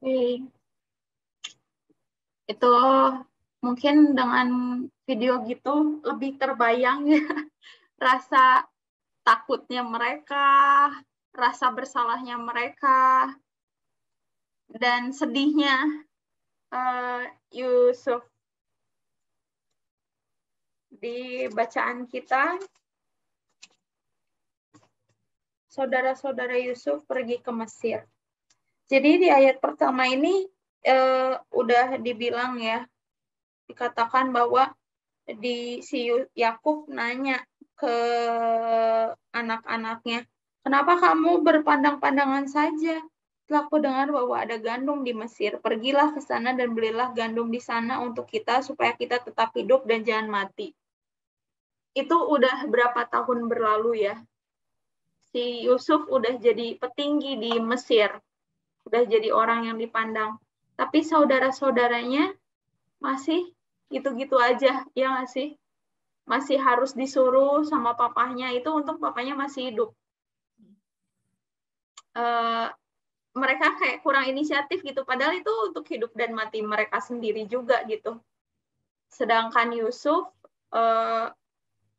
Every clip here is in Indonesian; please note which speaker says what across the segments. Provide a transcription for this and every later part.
Speaker 1: Oke. Itu mungkin dengan video gitu lebih terbayang ya rasa takutnya mereka, rasa bersalahnya mereka, dan sedihnya Yusuf. Di bacaan kita, saudara-saudara Yusuf pergi ke Mesir. Jadi di ayat pertama ini udah dibilang ya, dikatakan bahwa si Yakub nanya ke anak-anaknya, kenapa kamu berpandang-pandangan saja? Setelah aku dengar bahwa ada gandum di Mesir, pergilah ke sana dan belilah gandum di sana untuk kita supaya kita tetap hidup dan jangan mati. Itu udah berapa tahun berlalu ya? Si Yusuf udah jadi petinggi di Mesir, udah jadi orang yang dipandang. Tapi saudara-saudaranya masih gitu-gitu aja, ya nggak sih? Masih harus disuruh sama papahnya, itu untuk papanya masih hidup. Mereka kayak kurang inisiatif gitu, padahal itu untuk hidup dan mati mereka sendiri juga gitu. Sedangkan Yusuf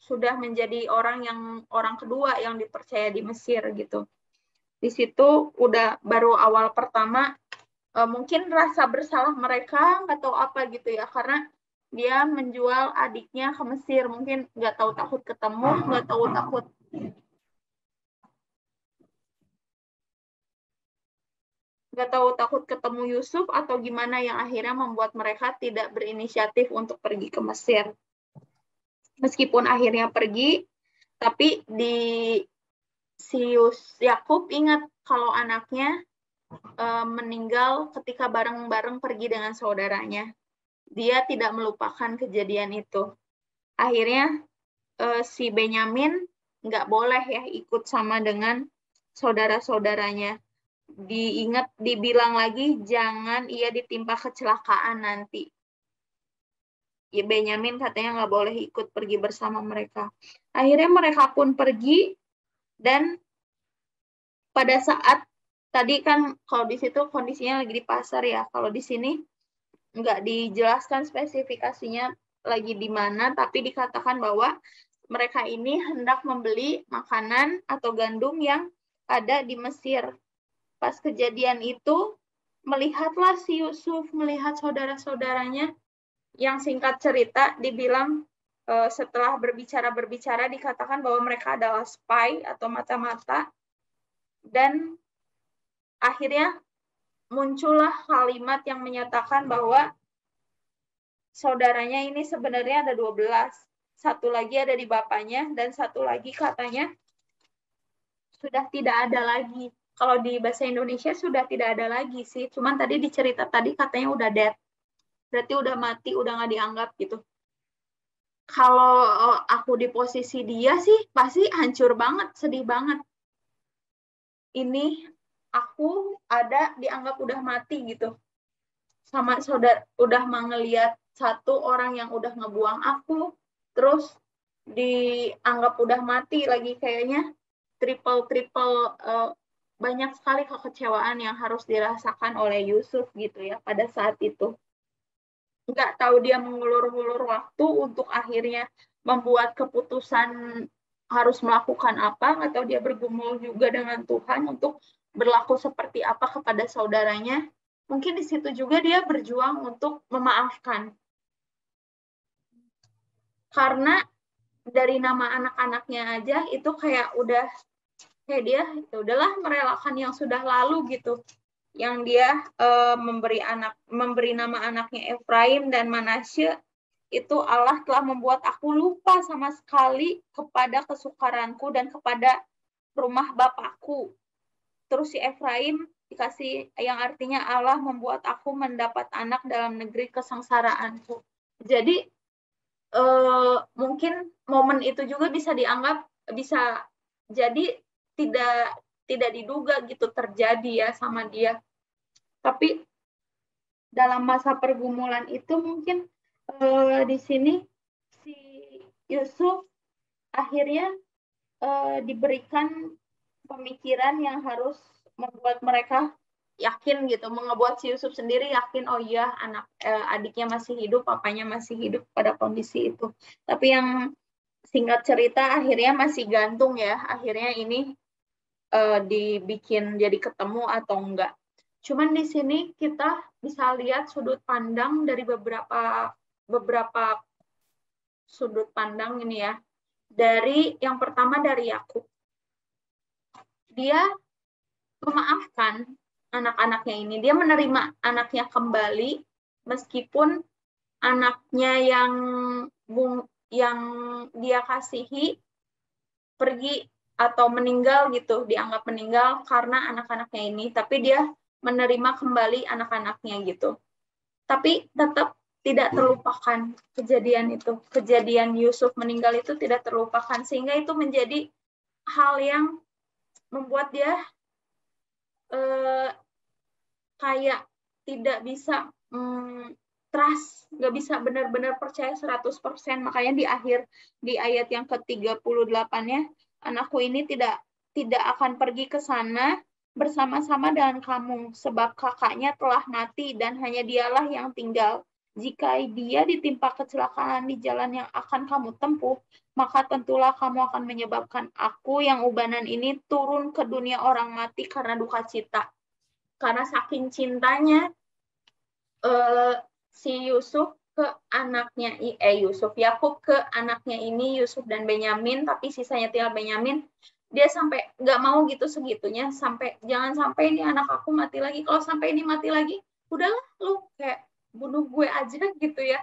Speaker 1: sudah menjadi orang kedua yang dipercaya di Mesir gitu. Di situ udah baru awal pertama mungkin rasa bersalah mereka nggak tahu apa gitu ya, karena dia menjual adiknya ke Mesir, mungkin nggak tahu takut ketemu, nggak tahu takut ketemu Yusuf atau gimana yang akhirnya membuat mereka tidak berinisiatif untuk pergi ke Mesir. Meskipun akhirnya pergi, tapi si Yakub ingat kalau anaknya meninggal ketika bareng-bareng pergi dengan saudaranya. Dia tidak melupakan kejadian itu. Akhirnya si Benyamin nggak boleh ya ikut sama dengan saudara-saudaranya. Dibilang lagi jangan ia ditimpa kecelakaan nanti. Ya, Benyamin katanya nggak boleh ikut pergi bersama mereka. Akhirnya mereka pun pergi, dan pada saat tadi kan kalau di situ kondisinya lagi di pasar ya, kalau di sini nggak dijelaskan spesifikasinya lagi di mana, tapi dikatakan bahwa mereka ini hendak membeli makanan atau gandum yang ada di Mesir. Pas kejadian itu, melihatlah si Yusuf, melihat saudara-saudaranya, yang singkat cerita dibilang setelah berbicara dikatakan bahwa mereka adalah spy atau mata-mata, dan akhirnya muncullah kalimat yang menyatakan bahwa saudaranya ini sebenarnya ada 12. Satu lagi ada di bapaknya, dan satu lagi katanya sudah tidak ada lagi. Kalau di bahasa Indonesia sudah tidak ada lagi sih. Cuman tadi di cerita tadi katanya udah dead. Berarti udah mati, udah nggak dianggap gitu. Kalau aku di posisi dia sih pasti hancur banget, sedih banget. Ini aku ada dianggap udah mati gitu. Sama saudara udah ngeliat satu orang yang udah ngebuang aku, terus dianggap udah mati lagi, kayaknya triple banyak sekali kekecewaan yang harus dirasakan oleh Yusuf gitu ya pada saat itu. Nggak tahu dia mengulur-ulur waktu untuk akhirnya membuat keputusan harus melakukan apa, atau dia bergumul juga dengan Tuhan untuk berlaku seperti apa kepada saudaranya. Mungkin di situ juga dia berjuang untuk memaafkan. Karena dari nama anak-anaknya aja itu kayak udah kayak dia ya udahlah merelakan yang sudah lalu gitu. Yang dia memberi nama anaknya Efraim dan Manasye, itu Allah telah membuat aku lupa sama sekali kepada kesukaranku dan kepada rumah bapakku. Terus si Efraim dikasih yang artinya Allah membuat aku mendapat anak dalam negeri kesengsaraanku. Jadi mungkin momen itu juga bisa dianggap bisa jadi tidak diduga gitu terjadi ya sama dia. Tapi dalam masa pergumulan itu mungkin di sini si Yusuf akhirnya diberikan pemikiran yang harus membuat mereka yakin gitu, ngebuat si Yusuf sendiri yakin, oh iya adiknya masih hidup, papanya masih hidup pada kondisi itu. Tapi yang singkat cerita akhirnya masih gantung ya, akhirnya ini dibikin jadi ketemu atau enggak. Cuman di sini kita bisa lihat sudut pandang dari beberapa sudut pandang ini ya. Dari yang pertama dari Yakub. Dia memaafkan anak-anaknya ini. Dia menerima anaknya kembali meskipun anaknya yang dia kasihi pergi atau meninggal gitu, dianggap meninggal karena anak-anaknya ini, tapi dia menerima kembali anak-anaknya gitu. Tapi tetap tidak terlupakan kejadian itu. Kejadian Yusuf meninggal itu tidak terlupakan, sehingga itu menjadi hal yang membuat dia kayak tidak bisa trust, nggak bisa benar-benar percaya 100%. Makanya di ayat yang ke-38-nya, anakku ini tidak akan pergi ke sana bersama-sama dengan kamu, sebab kakaknya telah mati dan hanya dialah yang tinggal. Jika dia ditimpa kecelakaan di jalan yang akan kamu tempuh, maka tentulah kamu akan menyebabkan aku yang ubanan ini turun ke dunia orang mati karena duka cita. Karena saking cintanya si Yusuf ke anaknya, Yakub ke anaknya ini, Yusuf dan Benyamin, tapi sisanya tinggal Benyamin, dia sampai nggak mau gitu segitunya, sampai jangan sampai ini anak aku mati lagi. Kalau sampai ini mati lagi, udahlah lu kayak bunuh gue aja gitu ya.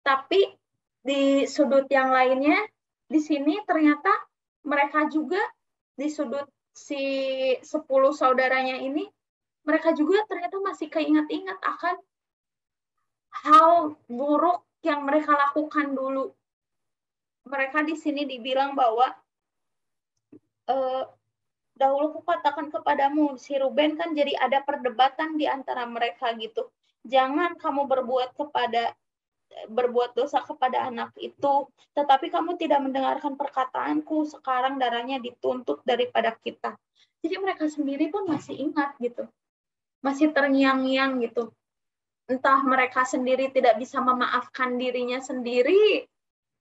Speaker 1: Tapi di sudut yang lainnya, di sini ternyata mereka juga di sudut si 10 saudaranya ini, mereka juga ternyata masih keinget-ingat akan hal buruk yang mereka lakukan dulu. Mereka di sini dibilang bahwa dahulu kukatakan kepadamu, si Ruben kan jadi ada perdebatan di antara mereka gitu. Jangan kamu berbuat dosa kepada anak itu, tetapi kamu tidak mendengarkan perkataanku, sekarang darahnya dituntut daripada kita. Jadi mereka sendiri pun masih ingat gitu, masih terngiang-ngiang gitu. Entah mereka sendiri tidak bisa memaafkan dirinya sendiri,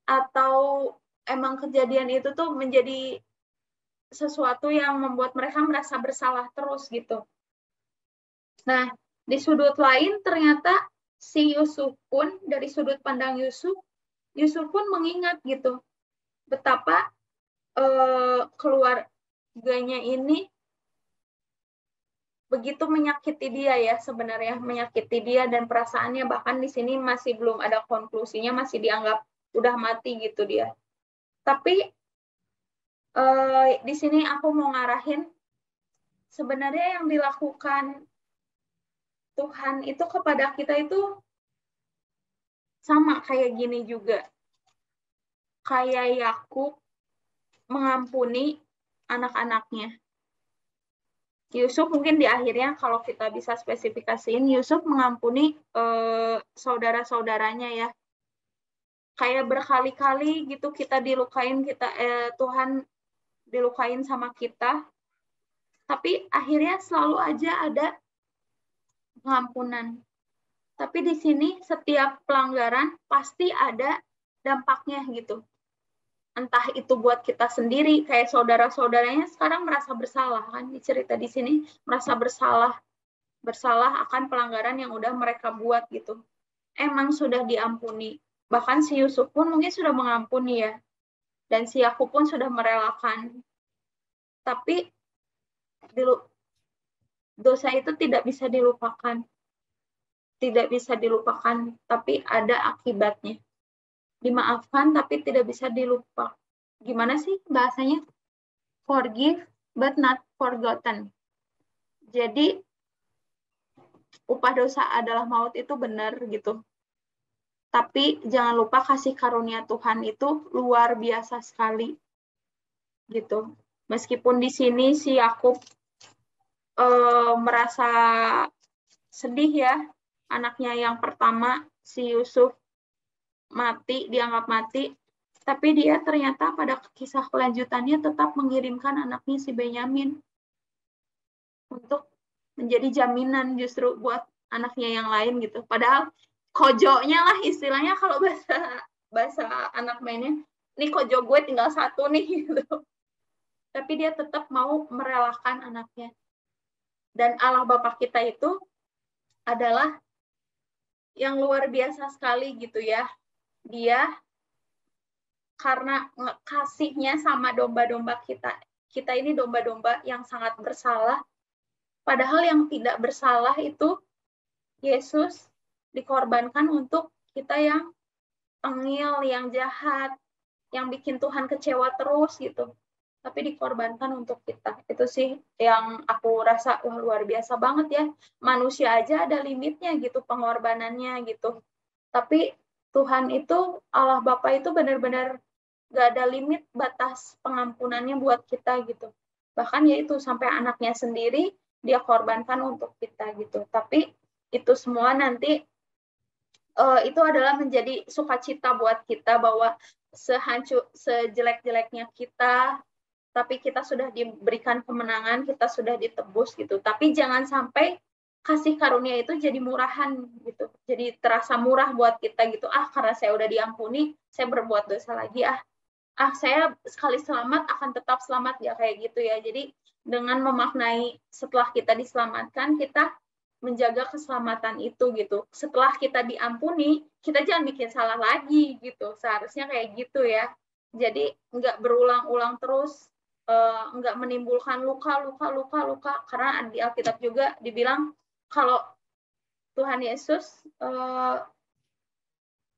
Speaker 1: atau emang kejadian itu tuh menjadi sesuatu yang membuat mereka merasa bersalah terus gitu. Nah, di sudut lain ternyata si Yusuf pun, dari sudut pandang Yusuf pun mengingat gitu betapa keluarganya ini begitu menyakiti dia ya, sebenarnya menyakiti dia, dan perasaannya bahkan di sini masih belum ada konklusinya, masih dianggap udah mati gitu dia. Tapi di sini aku mau ngarahin sebenarnya yang dilakukan Tuhan itu kepada kita itu sama kayak gini juga. Kayak Yakub mengampuni anak-anaknya. Yusuf mungkin di akhirnya kalau kita bisa spesifikasiin, Yusuf mengampuni saudara-saudaranya ya. Kayak berkali-kali gitu kita dilukain, Tuhan dilukain sama kita. Tapi akhirnya selalu aja ada pengampunan. Tapi di sini setiap pelanggaran pasti ada dampaknya gitu. Entah itu buat kita sendiri, kayak saudara-saudaranya sekarang merasa bersalah kan, di cerita di sini merasa bersalah akan pelanggaran yang udah mereka buat gitu. Emang sudah diampuni. Bahkan si Yusuf pun mungkin sudah mengampuni ya. Dan si Yakub pun sudah merelakan. Tapi dosa itu tidak bisa dilupakan. Tidak bisa dilupakan, tapi ada akibatnya. Dimaafkan tapi tidak bisa dilupa. Gimana sih bahasanya? Forgive but not forgotten. Jadi upah dosa adalah maut itu benar gitu. Tapi jangan lupa kasih karunia Tuhan itu luar biasa sekali. Gitu. Meskipun di sini si Yakub merasa sedih ya, anaknya yang pertama si Yusuf mati, dianggap mati, tapi dia ternyata pada kisah kelanjutannya tetap mengirimkan anaknya si Benyamin untuk menjadi jaminan justru buat anaknya yang lain gitu. Padahal kojonya lah istilahnya kalau bahasa anak mainnya, nih kojo gue tinggal satu nih gitu. Tapi dia tetap mau merelakan anaknya. Dan Allah Bapa kita itu adalah yang luar biasa sekali gitu ya. Dia karena kasihnya sama domba-domba kita. Kita ini domba-domba yang sangat bersalah. Padahal yang tidak bersalah itu Yesus dikorbankan untuk kita yang tengil, yang jahat, yang bikin Tuhan kecewa terus gitu. Tapi dikorbankan untuk kita. Itu sih yang aku rasa wah luar biasa banget ya. Manusia aja ada limitnya gitu pengorbanannya gitu. Tapi Tuhan itu, Allah Bapa itu benar-benar gak ada limit batas pengampunannya buat kita gitu. Bahkan ya itu sampai anaknya sendiri dia korbankan untuk kita gitu. Tapi itu semua nanti itu adalah menjadi sukacita buat kita bahwa sejelek-jeleknya kita, tapi kita sudah diberikan kemenangan, kita sudah ditebus gitu. Tapi jangan sampai kasih karunia itu jadi murahan gitu. Jadi terasa murah buat kita gitu. Karena saya udah diampuni, saya berbuat dosa lagi. Saya sekali selamat akan tetap selamat ya kayak gitu ya. Jadi dengan memaknai setelah kita diselamatkan, kita menjaga keselamatan itu gitu. Setelah kita diampuni, kita jangan bikin salah lagi gitu. Seharusnya kayak gitu ya. Jadi nggak berulang-ulang terus, nggak menimbulkan luka. Karena di Alkitab juga dibilang kalau Tuhan Yesus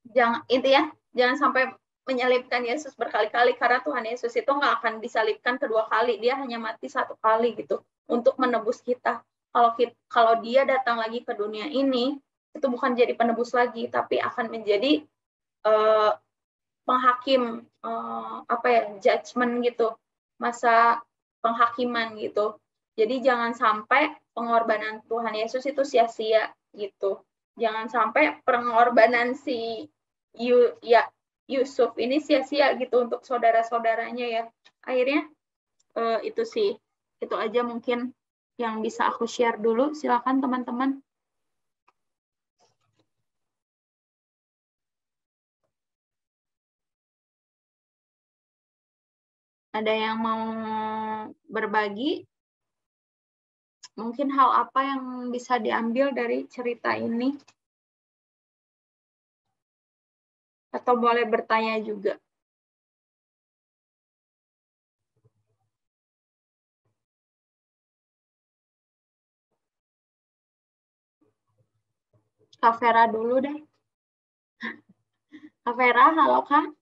Speaker 1: jangan sampai menyalibkan Yesus berkali-kali karena Tuhan Yesus itu nggak akan disalibkan kedua kali. Dia hanya mati satu kali gitu untuk menebus kita. Kalau dia datang lagi ke dunia ini, itu bukan jadi penebus lagi, tapi akan menjadi penghakim, judgment gitu, masa penghakiman gitu. Jadi jangan sampai pengorbanan Tuhan Yesus itu sia-sia gitu. Jangan sampai pengorbanan si Yusuf ini sia-sia gitu untuk saudara-saudaranya ya. Akhirnya itu sih, itu aja mungkin yang bisa aku share dulu. Silakan teman-teman. Ada yang mau berbagi? Mungkin hal apa yang bisa diambil dari cerita ini? Atau boleh bertanya juga. Kak Vera dulu deh. Kak Vera, halo Kak.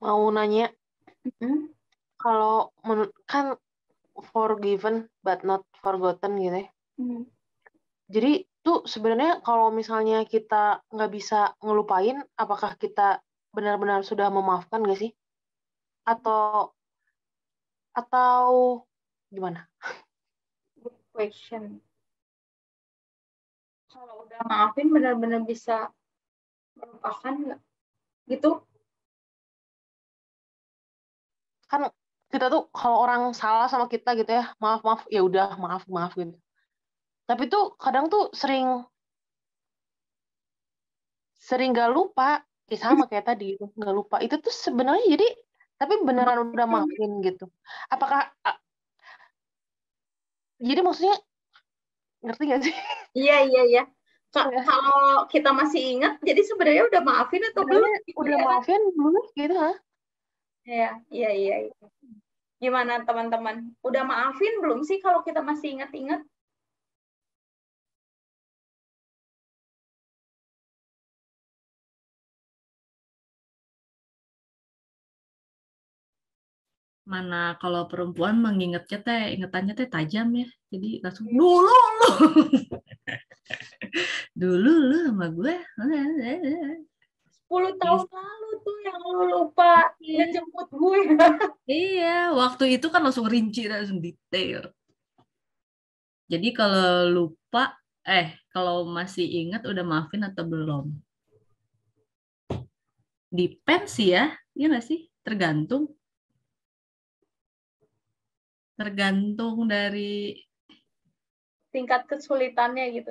Speaker 2: Mau nanya, kalau kan forgiven but not forgotten gitu ya. Jadi tuh sebenarnya kalau misalnya kita nggak bisa ngelupain, apakah kita benar-benar sudah memaafkan nggak sih? Atau gimana?
Speaker 1: Good question. Kalau udah maafin benar-benar bisa melupakan nggak? Gitu?
Speaker 2: Kan kita tuh kalau orang salah sama kita gitu ya, maaf ya udah maaf gitu. Tapi tuh kadang tuh sering gak lupa, sama kayak tadi itu nggak lupa. Itu tuh sebenarnya jadi tapi beneran udah maafin gitu. Apakah jadi maksudnya ngerti gak sih?
Speaker 1: Iya. Kalau kita masih ingat, jadi sebenarnya udah maafin atau belum?
Speaker 2: Udah maafin belum gitu ha?
Speaker 1: Iya. Gimana teman-teman? Udah maafin belum sih kalau kita masih ingat-ingat?
Speaker 3: Mana kalau perempuan mengingatnya ingetannya tajam ya. Jadi langsung dulu lu. Dulu lu sama gue.
Speaker 1: 10 tahun lalu tuh yang lu lupa ngejemput gue.
Speaker 3: Iya, waktu itu kan langsung rinci, langsung detail. Jadi kalau lupa, kalau masih ingat udah maafin atau belum? Depends sih ya, iya nggak sih? Tergantung. Tergantung dari
Speaker 1: tingkat kesulitannya gitu.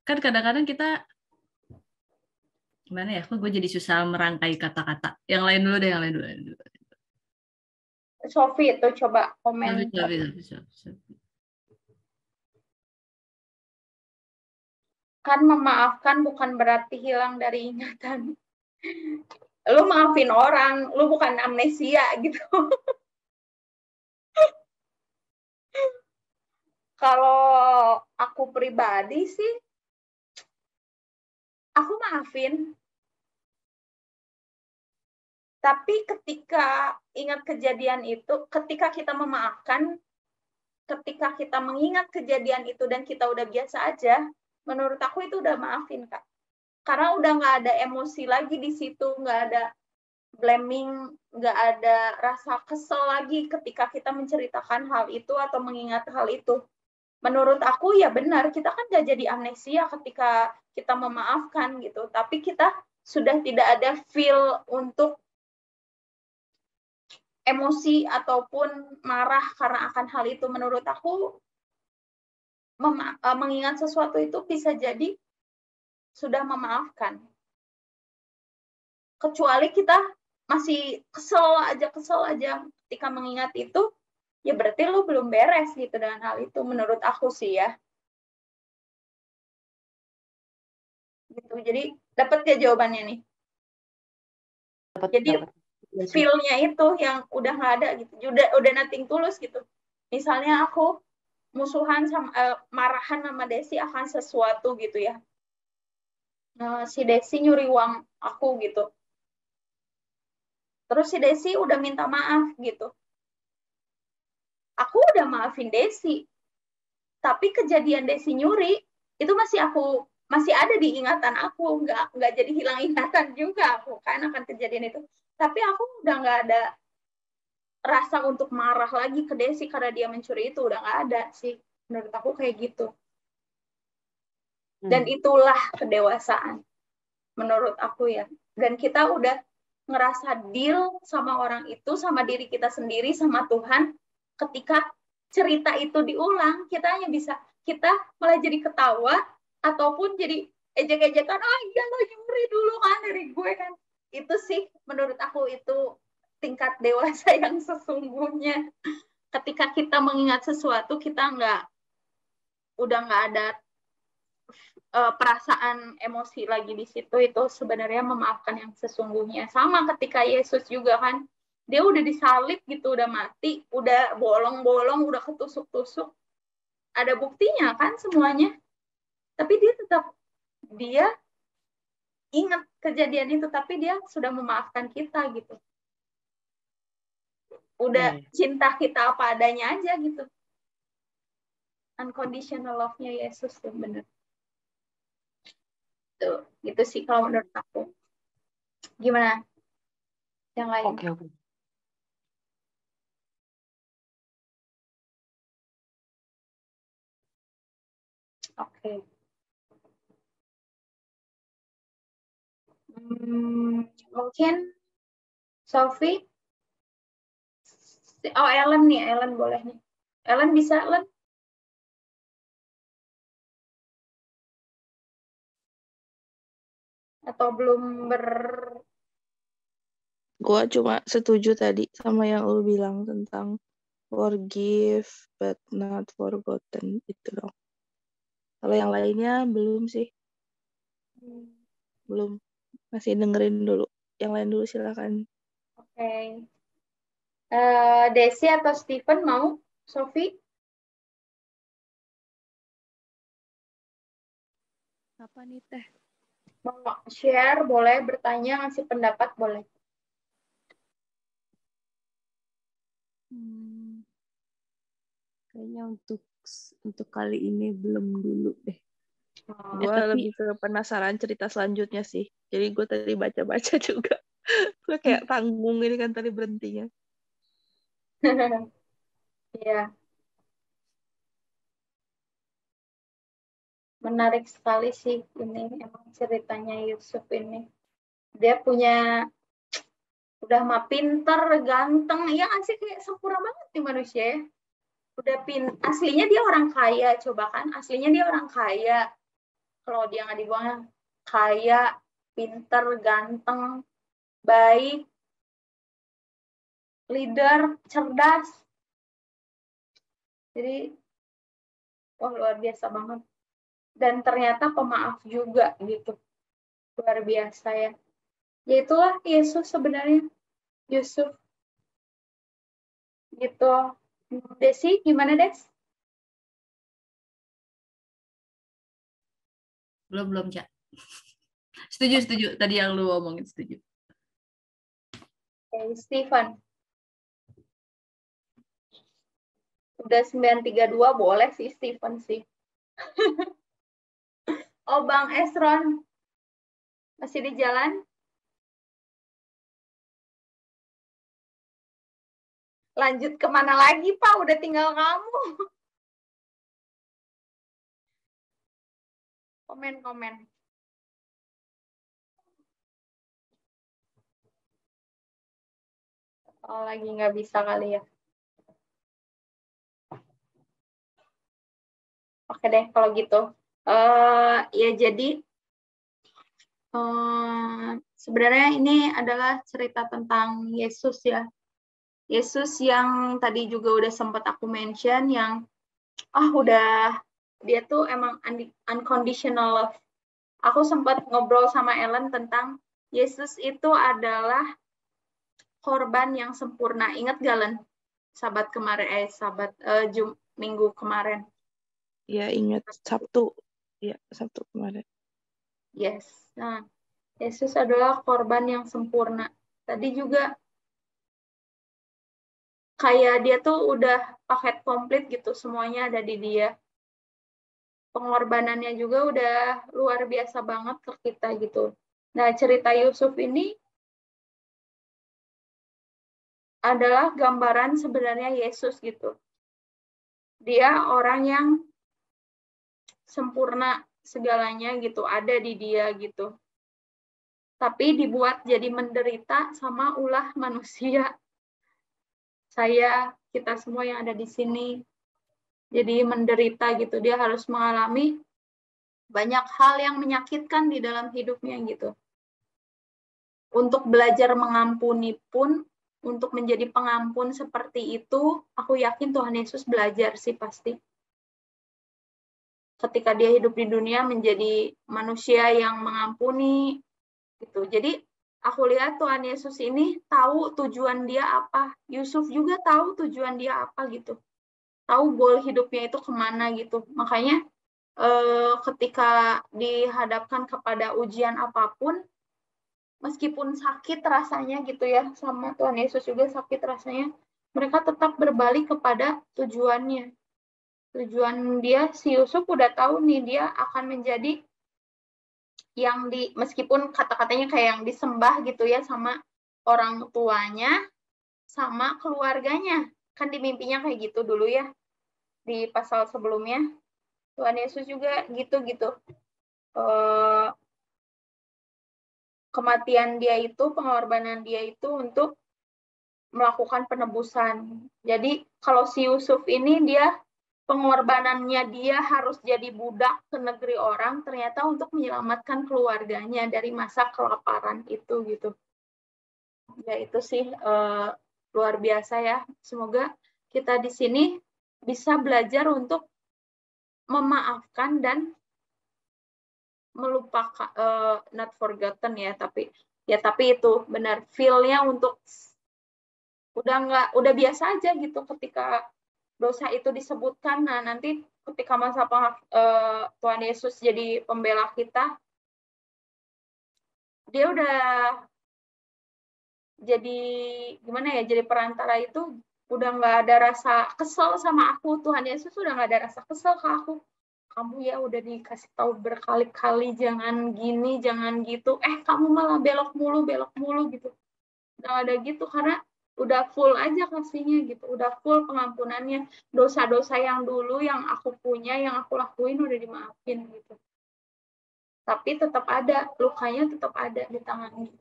Speaker 3: Kan kadang-kadang kita gimana ya? Kok gue jadi susah merangkai kata-kata. Yang lain dulu deh, yang lain dulu.
Speaker 1: Sofi itu coba komen.
Speaker 3: Sofi.
Speaker 1: Kan memaafkan bukan berarti hilang dari ingatan. Lu maafin orang, lu bukan amnesia gitu. Kalau aku pribadi sih, aku maafin. Tapi ketika ingat kejadian itu, ketika kita memaafkan, ketika kita mengingat kejadian itu dan kita udah biasa aja, menurut aku itu udah maafin, Kak. Karena udah nggak ada emosi lagi di situ, nggak ada blaming, nggak ada rasa kesel lagi ketika kita menceritakan hal itu atau mengingat hal itu. Menurut aku ya benar, kita kan nggak jadi amnesia ketika kita memaafkan gitu, tapi kita sudah tidak ada feel untuk emosi ataupun marah karena akan hal itu. Menurut aku mengingat sesuatu itu bisa jadi sudah memaafkan. Kecuali kita masih kesel aja ketika mengingat itu, ya berarti lu belum beres gitu dengan hal itu, menurut aku sih ya. Gitu. Jadi dapat ya jawabannya nih. Jadi feel-nya itu yang udah nggak ada gitu, udah nothing tulus gitu. Misalnya aku musuhan sama marahan sama Desi akan sesuatu gitu ya. Si Desi nyuri uang aku gitu. Terus si Desi udah minta maaf gitu. Aku udah maafin Desi. Tapi kejadian Desi nyuri itu masih ada di ingatan aku, nggak jadi hilang ingatan juga aku kan akan kejadian itu. Tapi aku udah nggak ada rasa untuk marah lagi ke Desi karena dia mencuri itu, udah nggak ada sih. Menurut aku kayak gitu. Dan itulah kedewasaan menurut aku ya. Dan kita udah ngerasa deal sama orang itu, sama diri kita sendiri, sama Tuhan. Ketika cerita itu diulang, kita malah jadi ketawa ataupun jadi ejek-ejekan, oh iya lo nyuri dulu kan dari gue kan. Itu sih menurut aku itu tingkat dewasa yang sesungguhnya. Ketika kita mengingat sesuatu, kita udah nggak ada perasaan emosi lagi di situ. Itu sebenarnya memaafkan yang sesungguhnya. Sama ketika Yesus juga kan, dia udah disalib gitu, udah mati, udah bolong-bolong, udah ketusuk-tusuk, ada buktinya kan semuanya, tapi dia ingat kejadian itu, tapi dia sudah memaafkan kita gitu, udah cinta kita apa adanya aja gitu. Unconditional love-nya Yesus tuh bener. Tuh, gitu sih kalau menurut aku. Gimana? Yang lain?
Speaker 2: Oke.
Speaker 1: Oke. Mungkin Sophie? Oh, Ellen nih. Ellen boleh nih. Ellen bisa, Ellen? Atau belum
Speaker 4: Gua cuma setuju tadi sama yang lu bilang tentang forgive but not forgotten itu dong. Kalau yang lainnya belum sih. Belum. Masih dengerin dulu. Yang lain dulu silakan.
Speaker 1: Oke. Desi atau Stephen mau? Sophie?
Speaker 4: Apa nih Teh?
Speaker 1: Mau share boleh, bertanya, ngasih pendapat boleh.
Speaker 4: Kayaknya untuk kali ini belum dulu deh. Gue lebih ke penasaran cerita selanjutnya sih. Jadi gue tadi baca-baca juga. Gue kayak tanggung ini kan tadi berhentinya.
Speaker 1: Iya. Menarik sekali sih ini emang ceritanya Yusuf ini. Dia punya Udah mah pinter, ganteng, ya kan sih, kayak sempurna banget nih manusia ya. Udah aslinya dia orang kaya, coba kan, aslinya dia orang kaya. Kalau dia nggak dibuang, kaya, pinter, ganteng, baik, leader, cerdas. Jadi, wah luar biasa banget. Dan ternyata pemaaf juga gitu. Luar biasa ya. Ya itulah Yesus sebenarnya. Yusuf. Gitu. Desi, gimana Des?
Speaker 3: Belum, Cak. Setuju. Tadi yang lu omongin setuju.
Speaker 1: Oke, Steven. Udah 932, boleh sih Steven sih. Oh, Bang Esron. Masih di jalan? Lanjut kemana lagi, Pak? Udah tinggal kamu. Komen. Oh, lagi nggak bisa kali ya. Oke deh, kalau gitu. Ya jadi, sebenarnya ini adalah cerita tentang Yesus ya. Yesus yang tadi juga udah sempat aku mention, yang dia tuh emang unconditional love. Aku sempat ngobrol sama Ellen tentang Yesus itu adalah korban yang sempurna. Ingat gak, Len? Minggu kemarin.
Speaker 4: Ya, ingat. Sabtu. Ya, Sabtu kemarin.
Speaker 1: Yes. Nah, Yesus adalah korban yang sempurna. Tadi juga kayak dia tuh udah paket komplit gitu, semuanya ada di dia. Pengorbanannya juga udah luar biasa banget ke kita gitu. Nah, cerita Yusuf ini adalah gambaran sebenarnya Yesus gitu. Dia orang yang sempurna segalanya gitu, ada di dia gitu. Tapi dibuat jadi menderita sama ulah manusia. Kita semua yang ada di sini jadi menderita gitu. Dia harus mengalami banyak hal yang menyakitkan di dalam hidupnya gitu. Untuk belajar mengampuni pun, untuk menjadi pengampun seperti itu, aku yakin Tuhan Yesus belajar sih pasti. Ketika dia hidup di dunia menjadi manusia yang mengampuni gitu. Jadi aku lihat Tuhan Yesus ini tahu tujuan dia apa. Yusuf juga tahu tujuan dia apa gitu. Tahu goal hidupnya itu kemana gitu. Makanya ketika dihadapkan kepada ujian apapun, meskipun sakit rasanya gitu ya, sama Tuhan Yesus juga sakit rasanya, mereka tetap berbalik kepada tujuannya. Tujuan dia, si Yusuf udah tahu nih, dia akan menjadi yang meskipun kata-katanya kayak yang disembah gitu ya sama orang tuanya, sama keluarganya. Kan di mimpinya kayak gitu dulu ya, di pasal sebelumnya. Tuhan Yesus juga gitu. Kematian dia itu, pengorbanan dia itu untuk melakukan penebusan. Jadi kalau si Yusuf ini dia pengorbanannya dia harus jadi budak ke negeri orang, ternyata untuk menyelamatkan keluarganya dari masa kelaparan itu gitu. Ya itu sih luar biasa ya. Semoga kita di sini bisa belajar untuk memaafkan dan melupakan, not forgotten ya, tapi itu benar feel-nya untuk udah biasa aja gitu ketika dosa itu disebutkan. Nah, nanti ketika masa Tuhan Yesus jadi pembela kita, dia udah jadi gimana ya, jadi perantara itu udah nggak ada rasa kesel sama aku. Tuhan Yesus udah nggak ada rasa kesel ke aku. Kamu ya udah dikasih tahu berkali-kali jangan gini, jangan gitu. Kamu malah belok mulu gitu. Udah ada gitu karena udah full aja kasihnya gitu. Udah full pengampunannya. Dosa-dosa yang dulu yang aku punya, yang aku lakuin udah dimaafin gitu. Tapi tetap ada, lukanya tetap ada di tangannya.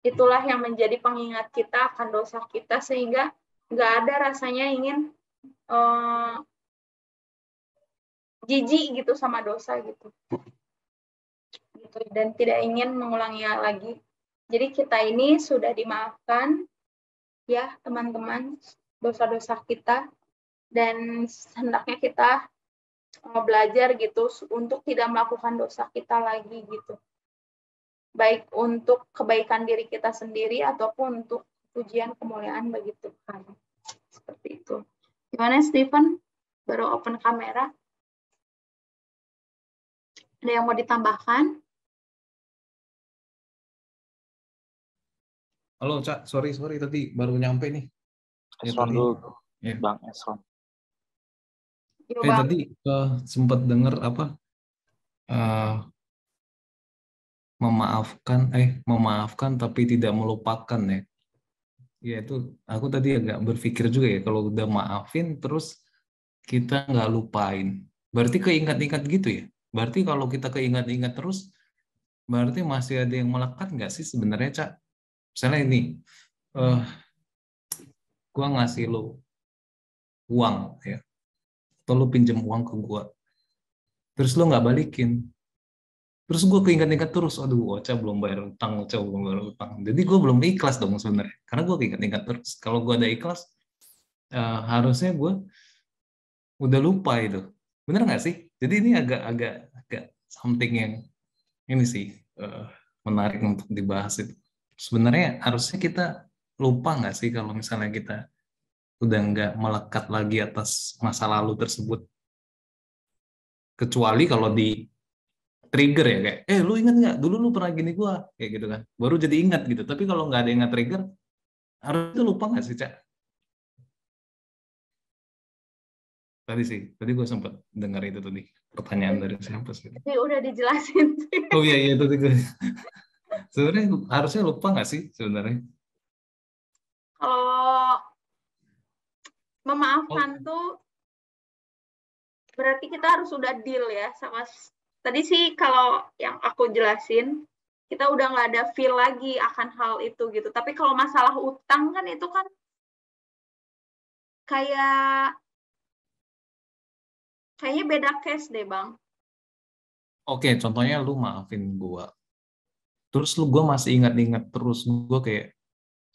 Speaker 1: itulah yang menjadi pengingat kita akan dosa kita, sehingga nggak ada rasanya ingin jijik gitu sama dosa gitu, dan tidak ingin mengulanginya lagi. Jadi kita ini sudah dimaafkan ya teman-teman, dosa-dosa kita, dan hendaknya kita belajar gitu untuk tidak melakukan dosa kita lagi gitu, baik untuk kebaikan diri kita sendiri ataupun untuk pujian kemuliaan bagi Tuhan. Seperti itu. Gimana Stephen? Baru open kamera. Ada yang mau ditambahkan?
Speaker 5: Halo, Cak. Sorry tadi baru nyampe nih.
Speaker 6: Esron dulu, ya. Bang Esron.
Speaker 5: Tadi sempat dengar apa? Memaafkan tapi tidak melupakan ya. Ya itu aku tadi agak berpikir juga ya, kalau udah maafin terus kita nggak lupain. Berarti keingat-ingat gitu ya. Berarti kalau kita keingat-ingat terus, berarti masih ada yang melekat nggak sih sebenarnya, Cak? Misalnya ini, gua ngasih lo uang ya, atau lo pinjam uang ke gua, terus lo nggak balikin, terus gue keinget-inget terus, aduh Ocha belum bayar utang, jadi gue belum ikhlas dong sebenarnya, karena gue keinget-inget terus. Kalau gue ada ikhlas, harusnya gue udah lupa itu, bener nggak sih? Jadi ini agak something yang ini sih menarik untuk dibahas itu. Sebenarnya harusnya kita lupa nggak sih kalau misalnya kita udah nggak melekat lagi atas masa lalu tersebut, kecuali kalau di trigger ya, kayak lu ingat nggak dulu lu pernah gini gua, kayak gitu kan, baru jadi ingat gitu. Tapi kalau nggak ada yang nge-trigger, harusnya lupa nggak sih, Cak? Tadi gue sempat dengar itu tadi pertanyaan dari siapa sih?
Speaker 1: Tapi udah dijelasin sih.
Speaker 5: Oh iya tadi gue. Sebenarnya harusnya lupa nggak sih sebenarnya?
Speaker 1: Kalau memaafkan tuh berarti kita harus udah deal ya sama. Tadi sih kalau yang aku jelasin, kita udah nggak ada feel lagi akan hal itu gitu. Tapi kalau masalah utang kan itu kan kayaknya beda case deh, Bang.
Speaker 5: Oke, contohnya lu maafin gua, terus gua masih ingat-ingat terus, gua kayak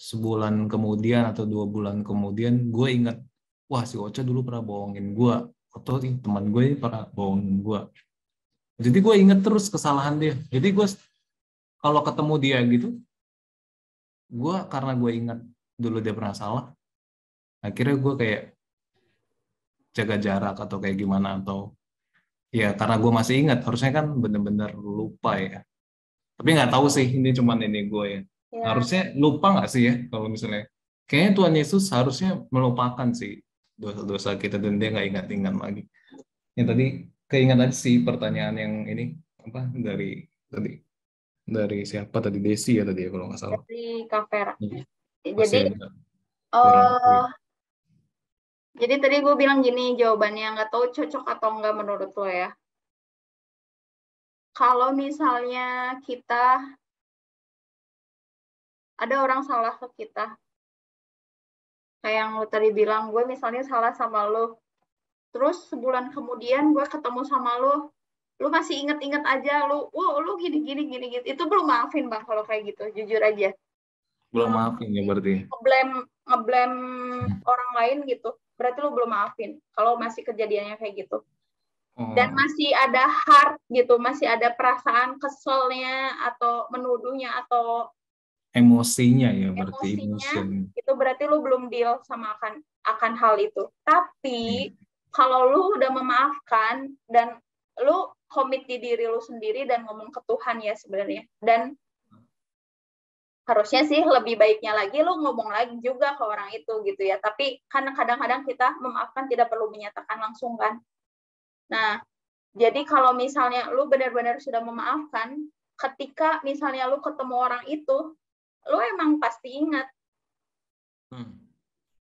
Speaker 5: sebulan kemudian atau 2 bulan kemudian gue ingat, wah si Ocha dulu pernah bohongin gue, atau teman gue pernah bohongin gue. Jadi gue ingat terus kesalahan dia. Jadi gue kalau ketemu dia gitu, gue karena gue ingat dulu dia pernah salah, akhirnya gue kayak jaga jarak atau kayak gimana, atau ya karena gue masih ingat, harusnya kan bener-bener lupa ya. Tapi nggak tahu sih, ini cuman ini gue ya. Harusnya lupa nggak sih ya kalau misalnya, kayaknya Tuhan Yesus harusnya melupakan sih dosa-dosa kita dan dia nggak ingat-ingat lagi. Yang tadi keingat aja sih pertanyaan yang ini apa dari siapa tadi, Desi ya tadi ya kalau nggak salah.
Speaker 1: Dari Kavera. Jadi tadi gue bilang gini jawabannya, nggak tahu cocok atau nggak menurut lo ya. Kalau misalnya kita ada orang salah ke kita, kayak yang lo tadi bilang, gue misalnya salah sama lo, terus sebulan kemudian gue ketemu sama lo masih inget-inget aja, lu gini, itu belum maafin Bang kalau kayak gitu, jujur aja.
Speaker 5: Belum maafin ya berarti.
Speaker 1: Ngeblame orang lain gitu, berarti lu belum maafin kalau masih kejadiannya kayak gitu. Dan masih ada heart gitu, masih ada perasaan keselnya atau menuduhnya atau
Speaker 5: emosinya ya berarti.
Speaker 1: Itu berarti lu belum deal sama akan hal itu. Tapi kalau lu udah memaafkan dan lu komit di diri lu sendiri dan ngomong ke Tuhan ya sebenarnya, dan harusnya sih lebih baiknya lagi lu ngomong lagi juga ke orang itu gitu ya. Tapi kan kadang-kadang kita memaafkan tidak perlu menyatakan langsung kan. Nah, jadi kalau misalnya lu benar-benar sudah memaafkan, ketika misalnya lu ketemu orang itu, lu emang pasti ingat.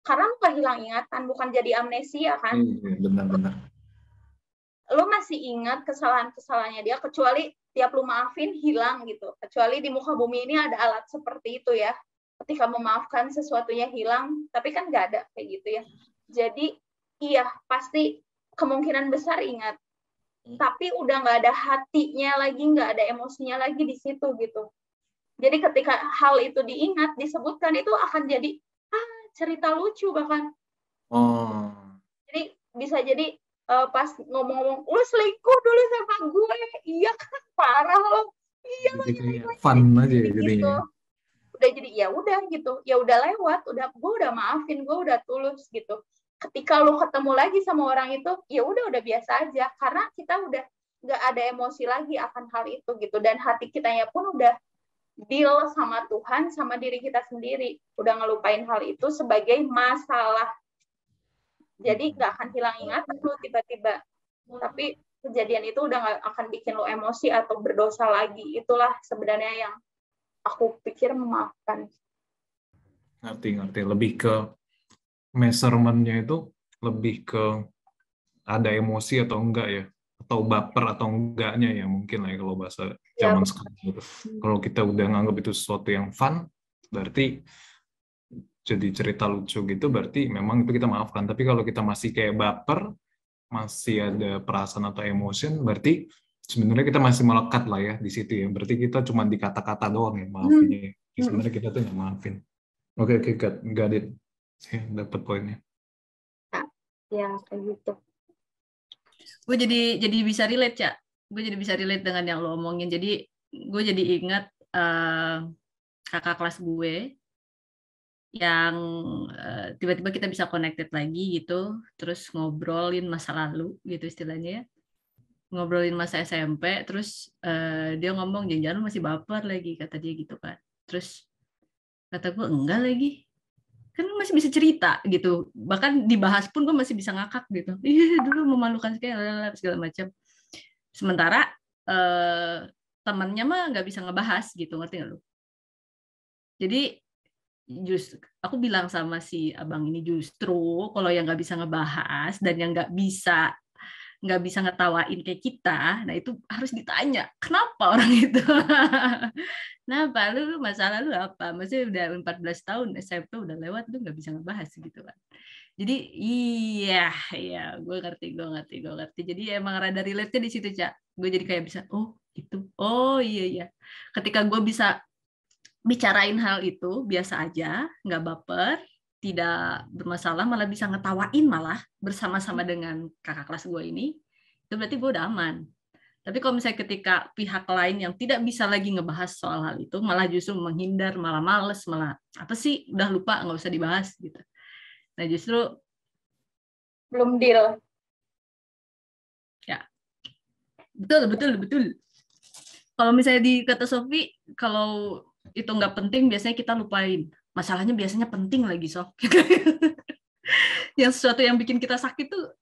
Speaker 1: Karena lu gak hilang ingatan, bukan jadi amnesia kan.
Speaker 5: Benar-benar.
Speaker 1: Lu masih ingat kesalahan-kesalahannya dia, kecuali tiap lu maafin hilang gitu. Kecuali di muka bumi ini ada alat seperti itu ya. Ketika memaafkan sesuatunya hilang, tapi kan nggak ada kayak gitu ya. Jadi iya pasti kemungkinan besar ingat. Tapi udah nggak ada hatinya lagi, nggak ada emosinya lagi di situ gitu. Jadi ketika hal itu diingat, disebutkan itu akan jadi cerita lucu bahkan. Jadi bisa jadi pas ngomong-ngomong, lu selingkuh dulu sama gue, iya kan parah lo, iya lo
Speaker 5: fun aja gitu.
Speaker 1: Udah jadi ya udah gitu, ya udah lewat, gue udah maafin, gue udah tulus gitu. Ketika lu ketemu lagi sama orang itu, ya udah biasa aja, karena kita udah nggak ada emosi lagi akan hal itu gitu, dan hati kitanya pun udah deal sama Tuhan, sama diri kita sendiri, udah ngelupain hal itu sebagai masalah. Jadi nggak akan hilang ingatan lu tiba-tiba, tapi kejadian itu udah nggak akan bikin lu emosi atau berdosa lagi. Itulah sebenarnya yang aku pikir memaafkan.
Speaker 5: Ngerti. Lebih ke measurement-nya itu lebih ke ada emosi atau enggak ya, atau baper atau enggaknya ya mungkin lah ya kalau bahasa zaman sekarang gitu. Kalau kita udah nganggap itu sesuatu yang fun, berarti jadi cerita lucu gitu, berarti memang itu kita maafkan. Tapi kalau kita masih kayak baper, masih ada perasaan atau emotion, berarti sebenarnya kita masih melekat lah ya di situ ya. Berarti kita cuma di kata-kata doang ya maafinnya. Sebenarnya kita tuh nggak maafin. Oke, got it. Saya dapat poinnya.
Speaker 1: Ya, kayak gitu.
Speaker 3: Gue jadi bisa relate, Cak. Gue jadi bisa relate dengan yang lo omongin. Jadi gue jadi ingat kakak kelas gue yang tiba-tiba kita bisa connected lagi gitu, terus ngobrolin masa lalu gitu istilahnya ya. Ngobrolin masa SMP, terus dia ngomong, jangan-jangan lu masih baper lagi, kata dia gitu kan. Terus kata gue, enggak lagi. Kan masih bisa cerita gitu. Bahkan dibahas pun gue masih bisa ngakak gitu. Iya, dulu memalukan sekali, segala macam. Sementara temannya mah nggak bisa ngebahas gitu, ngerti nggak lu? Jadi aku bilang sama si abang ini, justru kalau yang nggak bisa ngebahas dan yang nggak bisa ngetawain kayak kita, nah itu harus ditanya kenapa orang itu. Kenapa lu, masalah lu apa? Maksudnya udah 14 tahun SMP udah lewat, lu nggak bisa ngebahas gitu kan. Jadi iya gue ngerti. Jadi emang rada relate-nya di situ, Cak. Gue jadi kayak bisa, oh gitu, oh iya. Ketika gue bisa bicarain hal itu biasa aja, nggak baper, tidak bermasalah, malah bisa ngetawain malah bersama-sama dengan kakak kelas gue ini, itu berarti gue udah aman. Tapi kalau misalnya ketika pihak lain yang tidak bisa lagi ngebahas soal hal itu, malah justru menghindar, malah males, malah apa sih, udah lupa, nggak usah dibahas gitu. Nah justru
Speaker 1: belum deal.
Speaker 3: Ya, betul. Kalau misalnya di kata Sofi, kalau itu nggak penting, biasanya kita lupain. Masalahnya biasanya penting lagi, Sof. Yang sesuatu yang bikin kita sakit tuh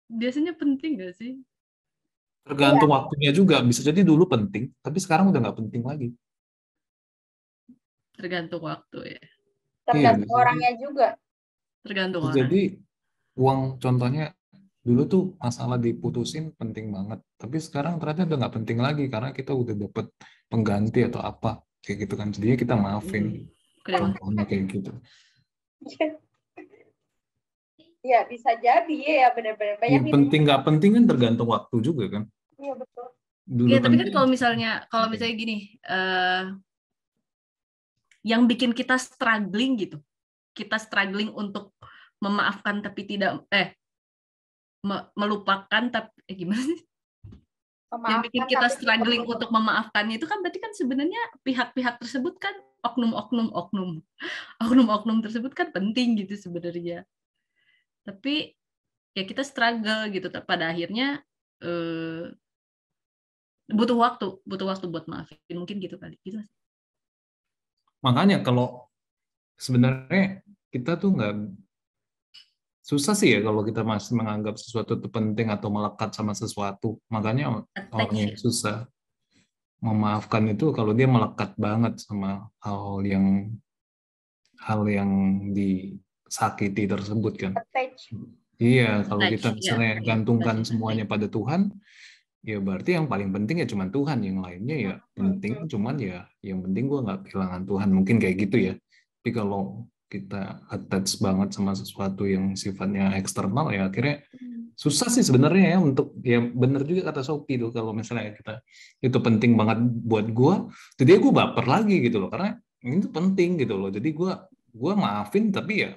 Speaker 3: biasanya penting nggak sih?
Speaker 5: Tergantung waktunya juga. Bisa jadi dulu penting, tapi sekarang udah nggak penting lagi.
Speaker 3: Tergantung waktu ya.
Speaker 1: Tergantung orangnya juga.
Speaker 3: Tergantung orang.
Speaker 5: Jadi uang contohnya dulu tuh masalah diputusin penting banget, tapi sekarang ternyata udah nggak penting lagi karena kita udah dapet pengganti atau apa kayak gitu kan, jadinya kita maafin. Contohnya kayak gitu.
Speaker 1: Ya bisa jadi ya, benar-benar banyak.
Speaker 5: Penting nggak penting kan tergantung waktu juga kan.
Speaker 1: Iya betul.
Speaker 3: Iya tapi kan kalau misalnya gini, yang bikin kita struggling gitu, kita struggling untuk memaafkan tapi tidak melupakan tapi gimana sih? Yang bikin kita struggling untuk memaafkannya itu kan berarti kan sebenarnya pihak-pihak tersebut kan oknum-oknum tersebut kan penting gitu sebenarnya. Tapi ya kita struggle gitu, pada akhirnya butuh waktu buat maafin, mungkin gitu kali gitu.
Speaker 5: Makanya kalau sebenarnya kita tuh nggak susah sih ya kalau kita masih menganggap sesuatu itu penting atau melekat sama sesuatu. Makanya orang yang susah memaafkan itu kalau dia melekat banget sama hal yang disakiti tersebut kan. Iya, kalau kita misalnya gantungkan semuanya pada Tuhan, ya berarti yang paling penting ya cuma Tuhan, yang lainnya ya penting, cuman ya yang penting gue nggak kehilangan Tuhan, mungkin kayak gitu ya. Tapi kalau kita attach banget sama sesuatu yang sifatnya eksternal ya akhirnya susah sih sebenarnya ya untuk, ya bener juga kata Sophie tuh, kalau misalnya kita itu penting banget buat gue, jadi gue baper lagi gitu loh, karena ini tuh penting gitu loh, jadi gue maafin tapi ya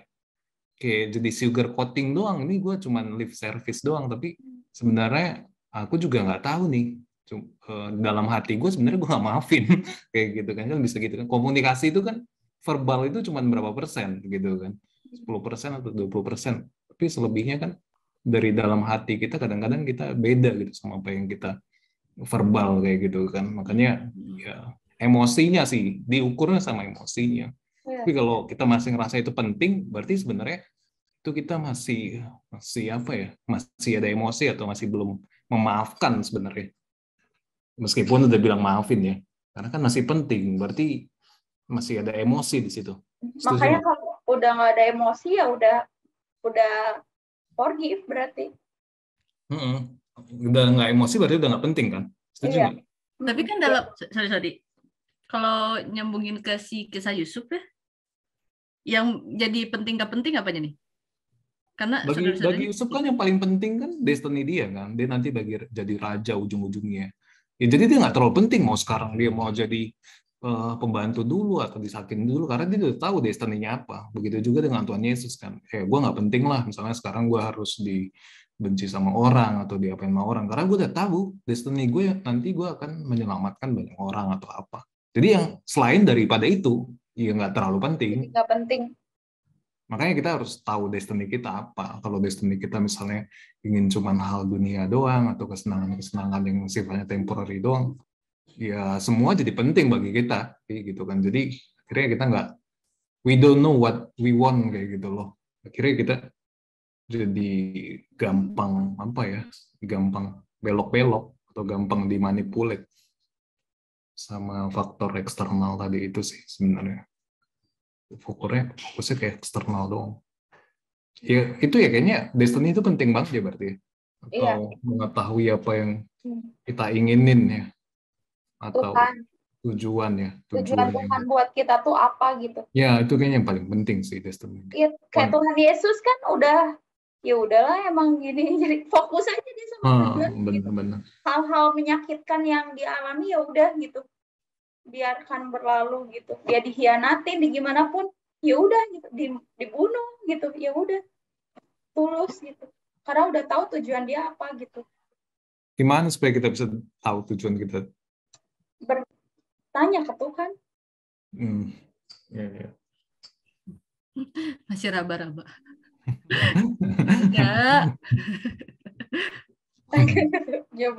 Speaker 5: kayak jadi sugar coating doang, ini gue cuman lip service doang, tapi sebenarnya aku juga nggak tahu nih dalam hati gue sebenarnya gue nggak maafin kayak gitu kan bisa gitu kan, komunikasi itu kan verbal itu cuma berapa persen gitu kan, 10% atau 20%, tapi selebihnya kan dari dalam hati kita, kadang-kadang kita beda gitu sama apa yang kita verbal kayak gitu kan, makanya ya emosinya sih diukurnya sama emosinya. Tapi kalau kita masih ngerasa itu penting, berarti sebenarnya itu kita masih masih apa ya, masih ada emosi atau masih belum memaafkan sebenarnya, meskipun udah bilang maafin ya, karena kan masih penting, berarti masih ada emosi di situ. Setuju
Speaker 1: Makanya
Speaker 5: nggak?
Speaker 1: kalau udah nggak ada emosi ya udah forgive berarti.
Speaker 5: Udah nggak emosi berarti udah nggak penting kan? Setuju nggak?
Speaker 3: Tapi kan dalam sorry kalau nyambungin ke si kisah Yusuf ya, yang jadi penting gak penting apanya nih? Karena
Speaker 5: bagi Yusuf kan yang paling penting kan destiny dia kan, dia nanti jadi raja ujung-ujungnya. Ya, jadi dia nggak terlalu penting mau sekarang dia mau jadi pembantu dulu atau disakin dulu, karena dia udah tahu destiny-nya apa. Begitu juga dengan Tuhan Yesus kan, gue nggak penting lah misalnya sekarang gue harus dibenci sama orang atau diapain sama orang, karena gue udah tahu destiny gue nanti gue akan menyelamatkan banyak orang atau apa. Jadi yang selain daripada itu ya nggak terlalu penting.
Speaker 1: Jadi nggak penting.
Speaker 5: Makanya kita harus tahu destiny kita apa. Kalau destiny kita misalnya ingin cuma hal dunia doang atau kesenangan-kesenangan yang sifatnya temporary doang, ya semua jadi penting bagi kita, kayak gitu kan. Jadi akhirnya kita nggak, we don't know what we want kayak gitu loh. Akhirnya kita jadi gampang apa ya, gampang belok-belok atau gampang dimanipulate sama faktor eksternal tadi itu sih sebenarnya. Fokusnya kayak eksternal doang. Ya itu ya kayaknya destiny itu penting banget ya berarti ya? Atau mengetahui apa yang kita inginin ya, atau tujuan ya,
Speaker 1: tujuan Tuhan buat kita tuh apa gitu
Speaker 5: ya, itu kayaknya yang paling penting sih destiny.
Speaker 1: Iya, kayak Tuhan Yesus kan udah ya udahlah emang gini, jadi fokus aja dia sama tujuan gitu. Hal-hal menyakitkan yang dialami ya udah gitu, biarkan berlalu gitu, dia dikhianatin di gimana pun ya udah gitu, dibunuh gitu ya udah, tulus gitu, karena udah tahu tujuan dia apa gitu.
Speaker 5: Gimana supaya kita bisa tahu tujuan kita?
Speaker 1: Bertanya ke Tuhan.
Speaker 5: Ya.
Speaker 3: Masih raba-raba. Ya.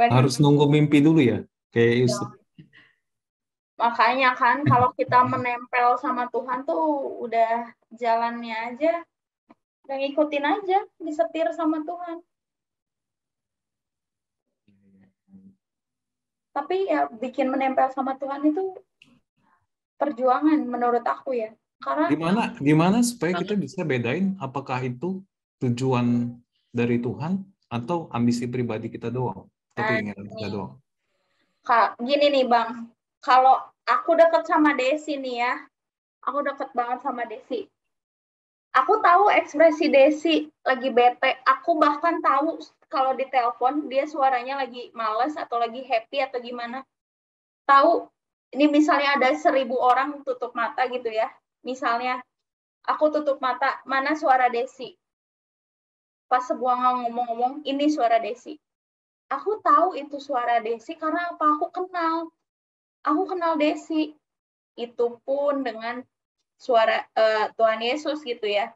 Speaker 5: Harus nunggu mimpi dulu ya, kayak Yusuf.
Speaker 1: Makanya kan kalau kita menempel sama Tuhan tuh udah jalannya aja, udah ngikutin aja, disetir sama Tuhan. Tapi ya bikin menempel sama Tuhan itu perjuangan menurut aku ya. Karena
Speaker 5: gimana supaya kita bisa bedain apakah itu tujuan dari Tuhan atau ambisi pribadi kita doang, atau keinginan kita doang.
Speaker 1: Gini nih Bang, kalau aku deket sama Desi nih ya, aku deket banget sama Desi. Aku tahu ekspresi Desi lagi bete, aku bahkan tahu kalau di telepon dia suaranya lagi males atau lagi happy atau gimana. Tahu, ini misalnya ada 1000 orang tutup mata gitu ya, misalnya aku tutup mata, mana suara Desi? Pas sebuah ngomong-ngomong, ini suara Desi. Aku tahu itu suara Desi karena apa? Aku kenal Desi. Itu pun dengan suara Tuhan Yesus gitu ya.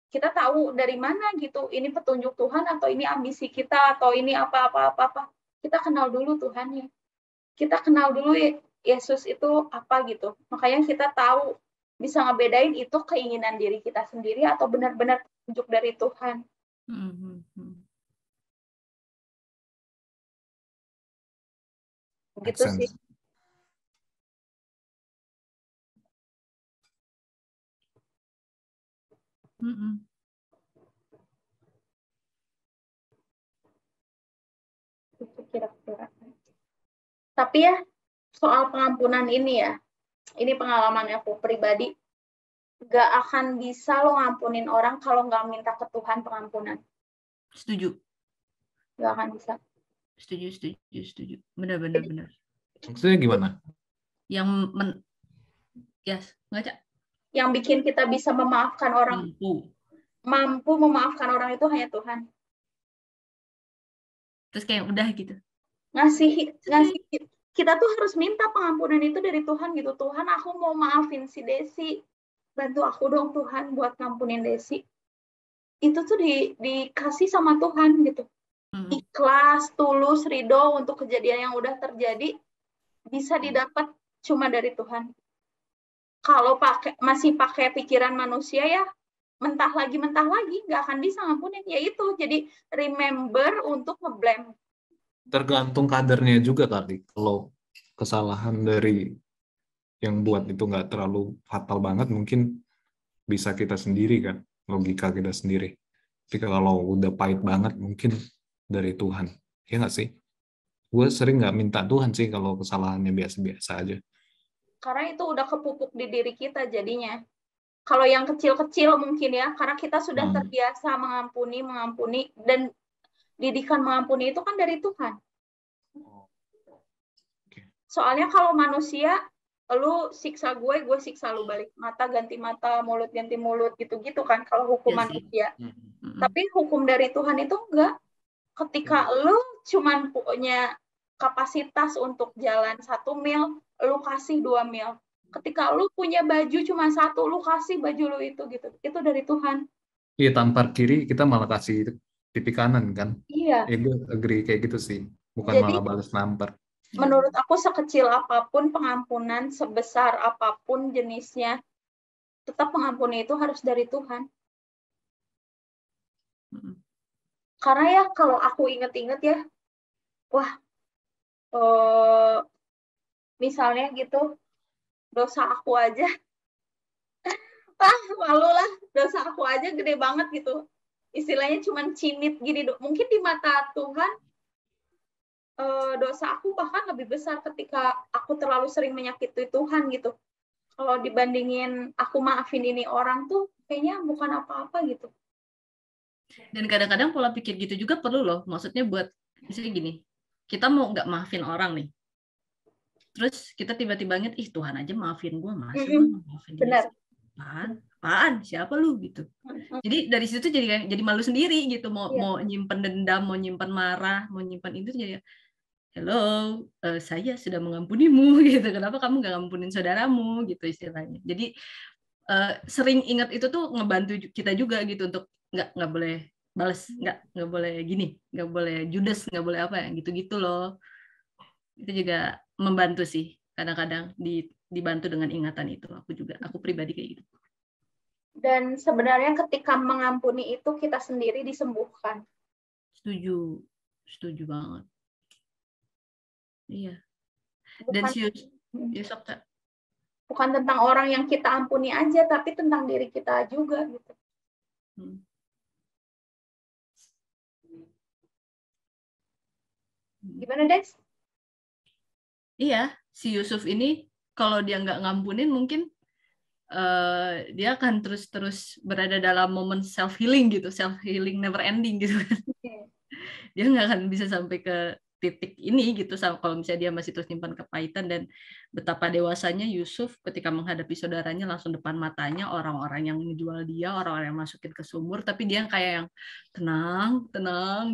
Speaker 1: Kita tahu dari mana gitu, ini petunjuk Tuhan atau ini ambisi kita atau ini apa-apa. Kita kenal dulu Tuhannya. Kita kenal dulu Yesus itu apa gitu. Makanya kita tahu, bisa ngebedain itu keinginan diri kita sendiri atau benar-benar petunjuk dari Tuhan. Gitu sih. kira-kira. Tapi ya soal pengampunan ini ya, ini pengalaman aku pribadi, gak akan bisa lo ngampunin orang kalau gak minta ke Tuhan pengampunan.
Speaker 3: Setuju.
Speaker 1: Gak akan bisa.
Speaker 3: Setuju. Benar.
Speaker 5: Maksudnya gimana?
Speaker 3: Yang ngaca.
Speaker 1: Yang bikin kita bisa memaafkan orang, mampu memaafkan orang itu hanya Tuhan.
Speaker 3: Terus kayak udah gitu.
Speaker 1: Ngasih kita tuh harus minta pengampunan itu dari Tuhan gitu. Tuhan, aku mau maafin si Desi. Bantu aku dong Tuhan buat ngampunin Desi. Itu tuh dikasih sama Tuhan gitu. Ikhlas, tulus, ridho untuk kejadian yang udah terjadi bisa didapat cuma dari Tuhan. Kalau masih pakai pikiran manusia ya mentah lagi nggak akan bisa ngampunin. Ya itu, jadi remember untuk ngeblame.
Speaker 5: Tergantung kadarnya juga kali. Kalau kesalahan dari yang buat itu nggak terlalu fatal banget, mungkin bisa kita sendiri kan, logika kita sendiri. Tapi kalau udah pahit banget, mungkin dari Tuhan. Ya nggak sih? Gue sering nggak minta Tuhan sih kalau kesalahannya biasa-biasa aja.
Speaker 1: Karena itu udah kepupuk di diri kita jadinya. Kalau yang kecil-kecil mungkin ya, karena kita sudah terbiasa mengampuni, dan didikan mengampuni itu kan dari Tuhan. Soalnya kalau manusia, lu siksa gue siksa lu balik. Mata ganti mata, mulut ganti mulut, gitu-gitu kan kalau hukum manusia. Tapi hukum dari Tuhan itu enggak. Ketika lu cuman punya kapasitas untuk jalan 1 mil, lu kasih 2 mil. Ketika lu punya baju cuma 1, lu kasih baju lu itu gitu. Itu dari Tuhan.
Speaker 5: Iya, tampar kiri kita malah kasih pipi kanan kan?
Speaker 1: Iya.
Speaker 5: Gue agree kayak gitu sih. Bukan
Speaker 1: jadi,
Speaker 5: malah balas nampar.
Speaker 1: Menurut aku sekecil apapun pengampunan, sebesar apapun jenisnya, tetap pengampunan itu harus dari Tuhan. Karena ya kalau aku inget-inget ya, wah, misalnya gitu, dosa aku aja, malu lah, dosa aku aja gede banget gitu. Istilahnya cuma cimit gini, mungkin di mata Tuhan, dosa aku bahkan lebih besar ketika aku terlalu sering menyakiti Tuhan gitu. Kalau dibandingin aku maafin ini orang tuh, kayaknya bukan apa-apa gitu.
Speaker 3: Dan kadang-kadang pola pikir gitu juga perlu loh. Maksudnya buat, misalnya gini, kita mau nggak maafin orang nih. Terus kita tiba-tiba inget, Tuhan aja maafin gue, masa gue maafin dia? Apaan? Siapa lu? Gitu. Jadi dari situ jadi malu sendiri gitu. Mau nyimpen dendam, mau nyimpen marah, mau nyimpen itu jadi, hello, saya sudah mengampunimu gitu. Kenapa kamu nggak ngampunin saudaramu gitu istilahnya. Jadi sering ingat itu tuh ngebantu kita juga gitu untuk nggak boleh balas, nggak boleh gini, nggak boleh judes, nggak boleh apa ya gitu-gitu loh. Itu juga membantu sih kadang-kadang dibantu dengan ingatan itu. Aku pribadi kayak gitu.
Speaker 1: Dan sebenarnya ketika mengampuni itu kita sendiri disembuhkan.
Speaker 3: Setuju banget. Iya. Dan
Speaker 1: bukan tentang orang yang kita ampuni aja, tapi tentang diri kita juga gitu. Gimana, Des?
Speaker 3: Iya, si Yusuf ini kalau dia nggak ngampunin mungkin dia akan terus berada dalam momen self healing gitu, self healing never ending gitu kan. Dia nggak akan bisa sampai ke titik ini gitu kalau misalnya dia masih terus nyimpan kepahitan. Dan betapa dewasanya Yusuf ketika menghadapi saudaranya, langsung depan matanya orang-orang yang menjual dia, orang-orang yang masukin ke sumur, tapi dia kayak yang tenang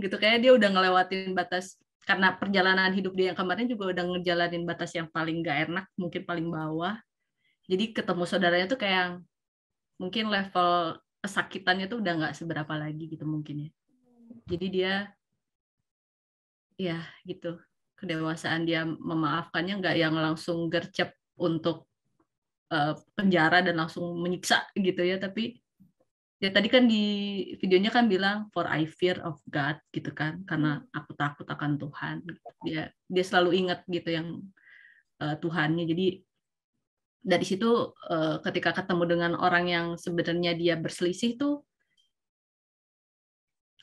Speaker 3: gitu, kayak dia udah ngelewatin batas. Karena perjalanan hidup dia yang kemarin juga udah ngejalanin batas yang paling gak enak, mungkin paling bawah. Jadi ketemu saudaranya tuh kayak mungkin level kesakitannya tuh udah nggak seberapa lagi gitu mungkin ya. Jadi dia ya gitu, kedewasaan dia memaafkannya nggak yang langsung gercep untuk penjara dan langsung menyiksa gitu ya, tapi ya tadi kan di videonya kan bilang for I fear of God gitu kan, karena aku takut akan Tuhan. Dia selalu ingat gitu yang Tuhannya. Jadi dari situ ketika ketemu dengan orang yang sebenarnya dia berselisih tuh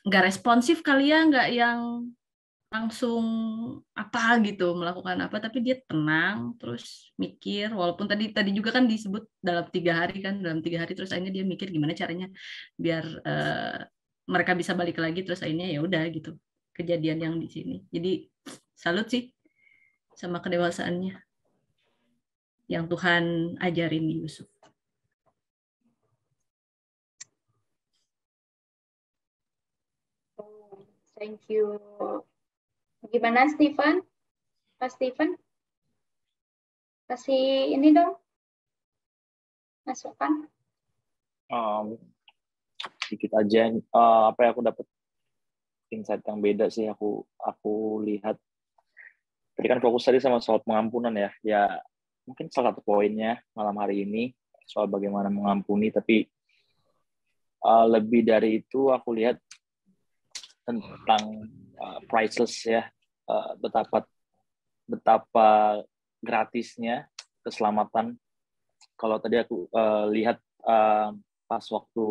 Speaker 3: nggak responsif kali ya, nggak yang langsung apa gitu melakukan apa, tapi dia tenang terus mikir, walaupun tadi juga kan disebut dalam 3 hari kan, dalam 3 hari terus akhirnya dia mikir gimana caranya biar mereka bisa balik lagi, terus akhirnya ya udah gitu kejadian yang di sini. Jadi salut sih sama kedewasaannya yang Tuhan ajarin di Yusuf.
Speaker 1: Thank you. Gimana Stephen? Pak Stephen? Kasih ini dong. Masukan.
Speaker 6: Sedikit aja. Apa yang aku dapat insight yang beda sih aku lihat. Tadi kan fokus tadi sama soal pengampunan ya. Ya mungkin salah satu poinnya malam hari ini soal bagaimana mengampuni, tapi lebih dari itu aku lihat tentang priceless ya, betapa gratisnya keselamatan. Kalau tadi aku lihat pas waktu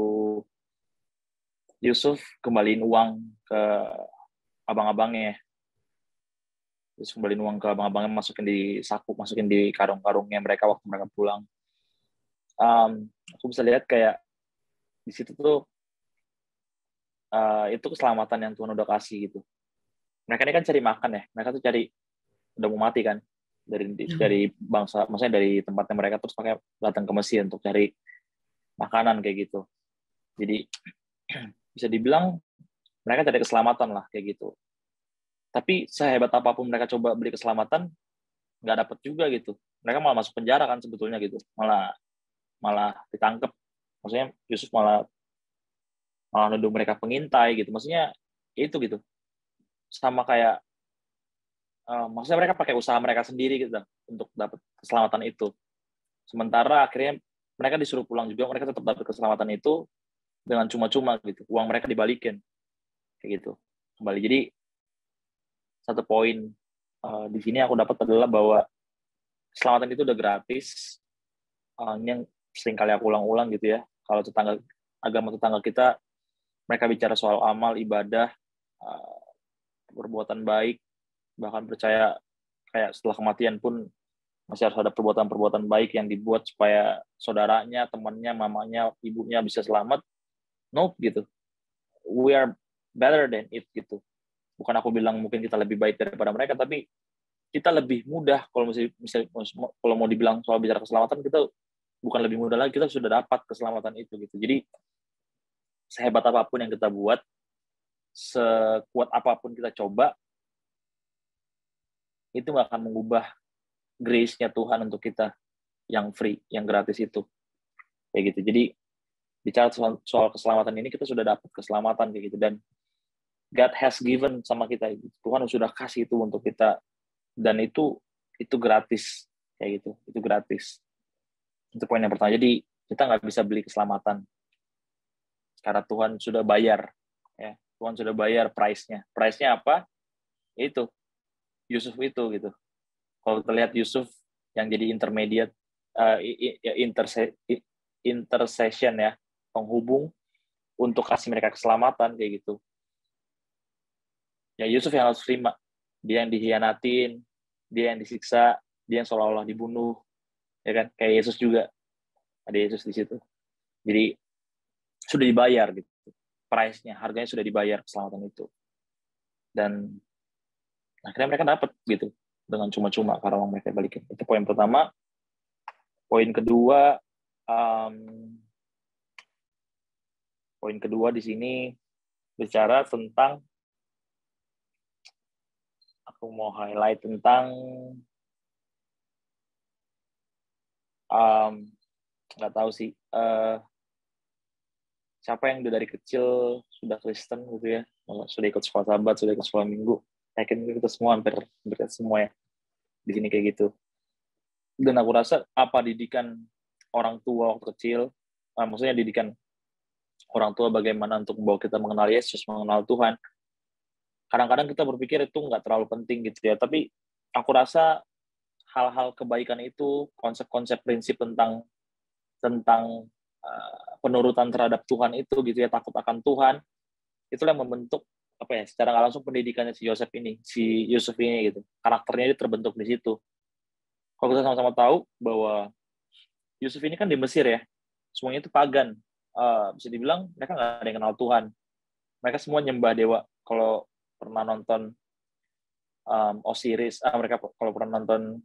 Speaker 6: Yusuf kembaliin uang ke abang-abangnya, terus kembaliin uang ke abang-abangnya, masukin di saku, masukin di karung-karungnya mereka waktu mereka pulang. Aku bisa lihat kayak di situ tuh itu keselamatan yang Tuhan udah kasih gitu. Mereka ini kan cari makan ya, mereka tuh cari, udah mau mati kan dari bangsa, maksudnya dari tempatnya mereka, terus pakai datang ke Mesir untuk cari makanan kayak gitu. Jadi bisa dibilang mereka cari keselamatan lah kayak gitu. Tapi sehebat apapun mereka coba beli keselamatan, nggak dapet juga gitu. Mereka malah masuk penjara kan sebetulnya gitu, malah ditangkap. Maksudnya Yusuf malah nuduh mereka pengintai gitu. Maksudnya itu gitu. Sama kayak maksudnya mereka pakai usaha mereka sendiri gitu untuk dapat keselamatan itu. Sementara akhirnya mereka disuruh pulang juga, mereka tetap dapat keselamatan itu dengan cuma-cuma gitu. Uang mereka dibalikin kayak gitu. Kembali. Jadi satu poin di sini aku dapat adalah bahwa keselamatan itu udah gratis. Ini yang sering kali aku ulang-ulang gitu ya. Kalau agama tetangga kita, mereka bicara soal amal, ibadah, perbuatan baik, bahkan percaya kayak setelah kematian pun masih harus ada perbuatan-perbuatan baik yang dibuat supaya saudaranya, temannya, mamanya, ibunya bisa selamat. Nope gitu. We are better than it gitu. Bukan aku bilang mungkin kita lebih baik daripada mereka, tapi kita lebih mudah kalau kalau mau dibilang soal bicara keselamatan, kita bukan lebih mudah lagi, kita sudah dapat keselamatan itu gitu. Jadi sehebat apapun yang kita buat, sekuat apapun kita coba, itu nggak akan mengubah grace-nya Tuhan untuk kita yang free, yang gratis itu. Kayak gitu. Jadi bicara soal keselamatan ini, kita sudah dapat keselamatan kayak gitu, dan God has given sama kita. Tuhan sudah kasih itu untuk kita, dan itu gratis kayak gitu. Itu gratis. Itu poin yang pertama. Jadi kita nggak bisa beli keselamatan karena Tuhan sudah bayar. Ya, Tuhan sudah bayar price-nya. Price-nya apa? Itu Yusuf itu gitu. Kalau kita lihat Yusuf yang jadi intermediate, intercession ya, penghubung untuk kasih mereka keselamatan kayak gitu. Ya Yusuf yang harus terima. Dia yang dihianatin, dia yang disiksa, dia yang seolah-olah dibunuh, ya kan? Kayak Yesus juga. Ada Yesus di situ. Jadi sudah dibayar gitu. Price-nya, harganya sudah dibayar keselamatan itu. Dan akhirnya mereka dapat gitu dengan cuma-cuma karena uang mereka balikin. Itu poin pertama. Poin kedua di sini bicara tentang, aku mau highlight tentang nggak tahu sih siapa yang dari kecil sudah Kristen gitu ya, sudah ikut sekolah Sabat, sudah ikut sekolah Minggu. Yakin kita semua hampir semua ya di sini kayak gitu. Dan aku rasa apa didikan orang tua waktu kecil, maksudnya didikan orang tua bagaimana untuk membawa kita mengenal Yesus, mengenal Tuhan. Kadang-kadang kita berpikir itu nggak terlalu penting gitu ya, tapi aku rasa hal-hal kebaikan itu, konsep-konsep prinsip tentang penurutan terhadap Tuhan itu gitu ya, takut akan Tuhan, itulah yang membentuk secara nggak langsung pendidikannya si Yusuf ini gitu, karakternya dia terbentuk di situ. Kalau kita sama-sama tahu bahwa Yusuf ini kan di Mesir ya, semuanya itu pagan. Bisa dibilang mereka nggak ada yang kenal Tuhan. Mereka semua nyembah dewa. Kalau pernah nonton Osiris, mereka kalau pernah nonton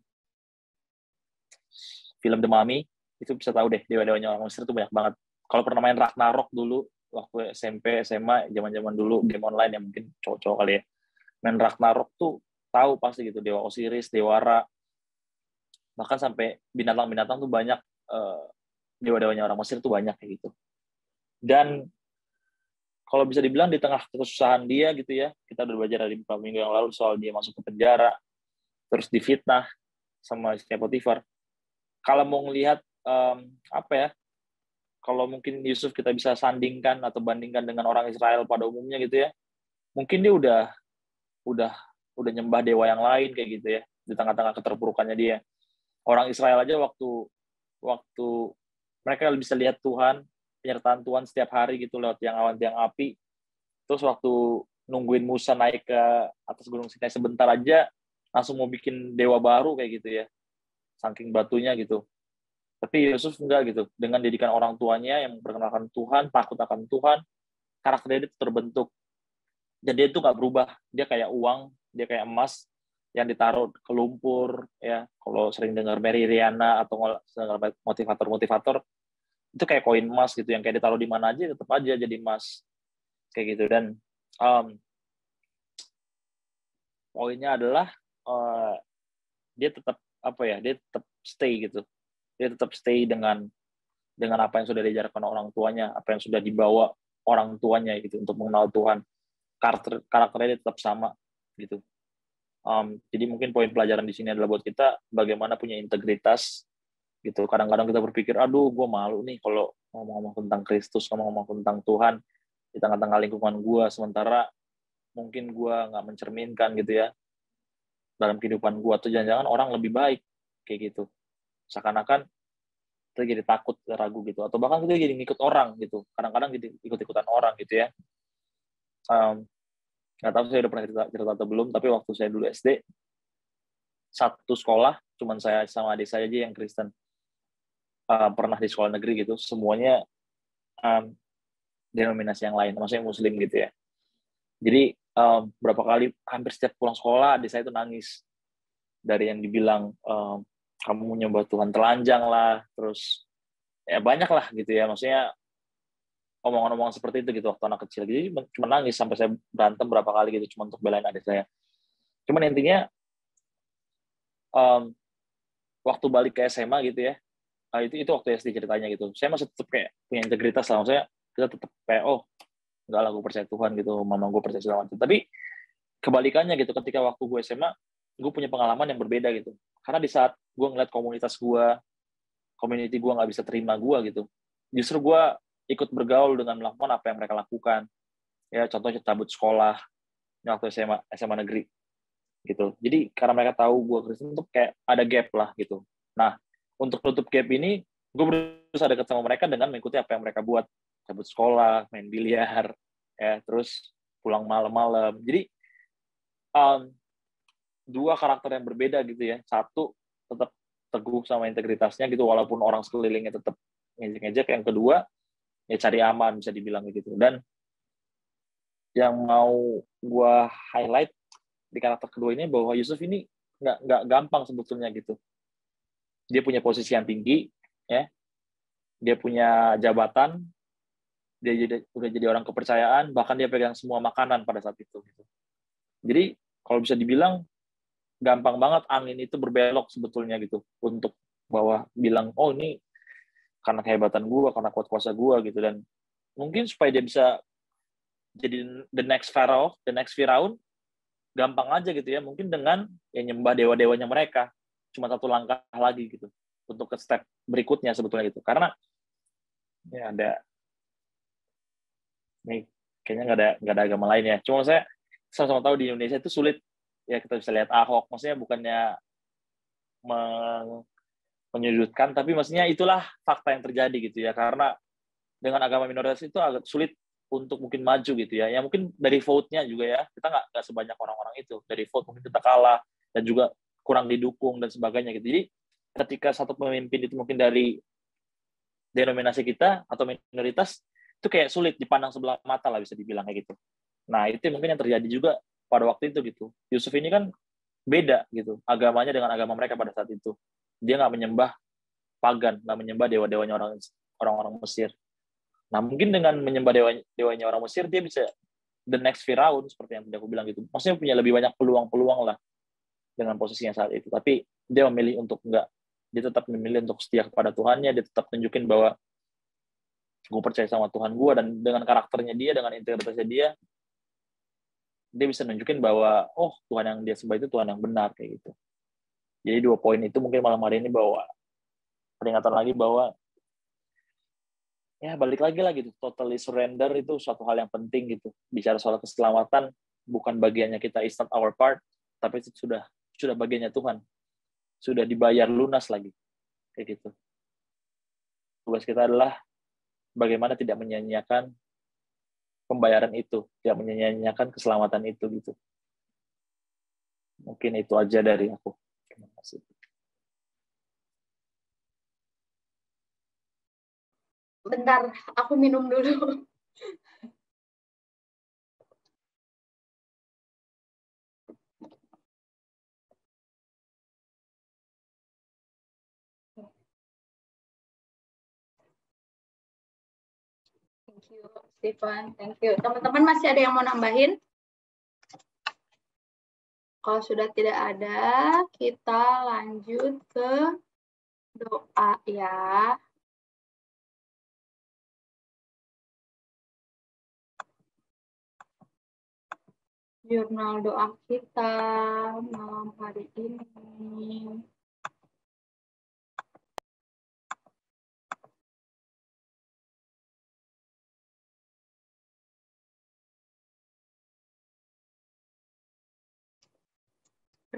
Speaker 6: film The Mummy, itu bisa tahu deh dewa-dewanya orang Mesir itu banyak banget. Kalau pernah main Ragnarok dulu, waktu SMP, SMA, zaman-zaman dulu game online yang mungkin cowok-cowok kali ya, main Ragnarok tuh tahu pasti gitu, dewa Osiris, dewa Ra, bahkan sampai binatang-binatang tuh banyak, dewa-dewanya orang Mesir tuh banyak kayak gitu. Dan kalau bisa dibilang di tengah kesusahan dia gitu ya, kita udah belajar dari beberapa minggu yang lalu soal dia masuk ke penjara, terus difitnah sama istrinya Potifar. Kalau mau ngelihat kalau mungkin Yusuf kita bisa sandingkan atau bandingkan dengan orang Israel pada umumnya gitu ya, mungkin dia udah nyembah dewa yang lain kayak gitu ya, di tengah-tengah keterpurukannya dia. Orang Israel aja waktu mereka bisa lihat Tuhan, penyertaan Tuhan setiap hari gitu lewat tiang awan, tiang api. Terus waktu nungguin Musa naik ke atas Gunung Sinai sebentar aja, langsung mau bikin dewa baru kayak gitu ya, saking batunya gitu. Tapi Yusuf enggak gitu, dengan didikan orang tuanya yang memperkenalkan Tuhan, takut akan Tuhan, karakternya itu terbentuk. Dan dia itu nggak berubah, dia kayak uang, dia kayak emas yang ditaruh ke lumpur ya. Kalau sering dengar Mary Riana atau motivator itu kayak koin emas gitu, yang kayak ditaruh di mana aja tetap aja jadi emas kayak gitu. Dan poinnya adalah dia tetap stay gitu. Dia tetap stay dengan apa yang sudah diajarkan orang tuanya, apa yang sudah dibawa orang tuanya gitu untuk mengenal Tuhan. Karakternya dia tetap sama gitu. Jadi mungkin poin pelajaran di sini adalah buat kita bagaimana punya integritas gitu. Kadang-kadang kita berpikir, aduh gue malu nih kalau ngomong-ngomong tentang Kristus, ngomong-ngomong tentang Tuhan di tengah-tengah lingkungan gue, sementara mungkin gue nggak mencerminkan gitu ya dalam kehidupan gue, atau jangan-jangan orang lebih baik kayak gitu. Seakan-akan kita jadi takut, ragu gitu, atau bahkan kita jadi ngikut orang gitu. Kadang-kadang jadi ikut-ikutan orang gitu ya. Nggak tahu saya udah pernah cerita atau belum, tapi waktu saya dulu SD, satu sekolah, cuman saya sama adik saya aja yang Kristen. Pernah di sekolah negeri gitu, semuanya denominasi yang lain, maksudnya Muslim gitu ya. Jadi berapa kali, hampir setiap pulang sekolah, adik saya itu nangis. Dari yang dibilang, kamu nyembah Tuhan telanjang lah, terus ya banyak lah gitu ya, maksudnya omongan-omongan seperti itu gitu waktu anak kecil. Jadi cuma nangis sampai saya berantem berapa kali gitu cuma untuk belain adik saya. Cuman intinya waktu balik ke SMA gitu ya, itu waktu SD ceritanya gitu. Saya masih tetap kayak punya integritas lah, maksudnya kita tetap kayak enggak lah, gue percaya Tuhan gitu, mama gue percaya segala macam. Tapi kebalikannya gitu, ketika waktu gue SMA, gue punya pengalaman yang berbeda gitu. Karena di saat gue ngeliat komunitas gue, community gue nggak bisa terima gue gitu, justru gue ikut bergaul dengan melakukan apa yang mereka lakukan. Ya contohnya cabut sekolah waktu SMA negeri gitu. Jadi karena mereka tahu gue Kristen tuh kayak ada gap lah gitu. Nah, untuk nutup gap ini, gue berusaha dekat sama mereka dengan mengikuti apa yang mereka buat. Cabut sekolah, main biliar, ya, terus pulang malam-malam. Jadi dua karakter yang berbeda gitu ya. Satu tetap teguh sama integritasnya gitu, walaupun orang sekelilingnya tetap ngejek-ngejek. Yang kedua ya cari aman, bisa dibilang gitu. Dan yang mau gue highlight di karakter kedua ini bahwa Yusuf ini nggak gampang sebetulnya gitu. Dia punya posisi yang tinggi, ya. Dia punya jabatan, dia udah jadi orang kepercayaan, bahkan dia pegang semua makanan pada saat itu. Gitu. Jadi kalau bisa dibilang gampang banget angin itu berbelok sebetulnya gitu untuk bilang ini karena kehebatan gue, karena kuat kuasa gue gitu. Dan mungkin supaya dia bisa jadi the next Pharaoh, the next Firaun, gampang aja gitu ya, mungkin dengan nyembah dewa-dewanya mereka. Cuma satu langkah lagi gitu untuk ke step berikutnya sebetulnya gitu. Karena ya kayaknya nggak ada agama lain ya. Cuma saya sama-sama tahu di Indonesia itu sulit ya, kita bisa lihat Ahok, maksudnya bukannya menyudutkan, tapi maksudnya itulah fakta yang terjadi gitu ya. Karena dengan agama minoritas itu agak sulit untuk mungkin maju gitu ya. Ya mungkin dari vote-nya juga ya, kita nggak sebanyak orang-orang itu. Dari vote mungkin kita kalah dan juga kurang didukung dan sebagainya gitu. Jadi ketika satu pemimpin itu mungkin dari denominasi kita atau minoritas, itu kayak sulit dipandang sebelah mata lah bisa dibilang kayak gitu. Nah itu mungkin yang terjadi juga pada waktu itu gitu. Yusuf ini kan beda gitu agamanya dengan agama mereka pada saat itu. Dia nggak menyembah pagan, nggak menyembah dewa-dewanya orang-orang Mesir. Nah mungkin dengan menyembah dewanya orang Mesir dia bisa the next Firaun seperti yang tadi aku bilang gitu. Maksudnya punya lebih banyak peluang-peluang lah dengan posisinya saat itu. Tapi dia memilih untuk enggak. Dia tetap memilih untuk setia kepada Tuhannya. Dia tetap tunjukin bahwa gue percaya sama Tuhan gue, dan dengan karakternya dia, dengan integritasnya dia bisa nunjukin bahwa oh Tuhan yang dia sembah itu Tuhan yang benar kayak gitu. Jadi 2 poin itu mungkin malam hari ini bahwa peringatan lagi bahwa ya balik lagi lah gitu, totally surrender itu suatu hal yang penting gitu. Bicara soal keselamatan bukan bagiannya kita, is not our part, tapi itu sudah bagiannya Tuhan. Sudah dibayar lunas lagi kayak gitu. Tugas kita adalah bagaimana tidak menyia-nyiakan pembayaran itu, tidak menyia-nyiakan keselamatan itu gitu. Mungkin itu aja dari aku. Terima kasih.
Speaker 1: Bentar, aku minum dulu. Thank you, Stephen. Thank you. Teman-teman masih ada yang mau nambahin? Kalau sudah tidak ada, kita lanjut ke doa ya. Jurnal doa kita malam hari ini.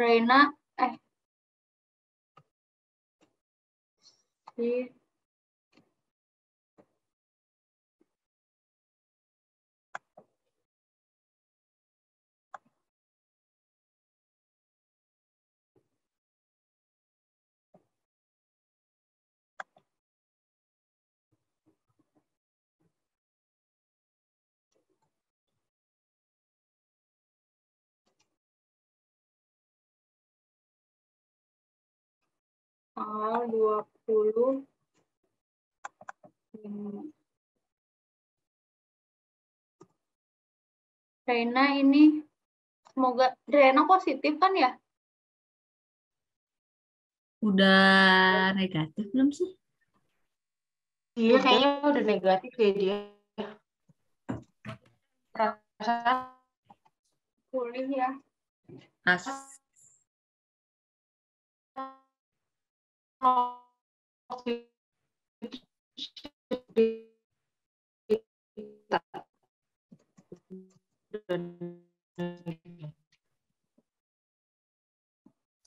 Speaker 1: Reina, si tanggal 20. Reina ini semoga Reina positif kan ya?
Speaker 3: Udah negatif belum sih?
Speaker 2: Iya, kayaknya udah negatif deh dia. Perasaan
Speaker 1: Pulih ya.
Speaker 3: As.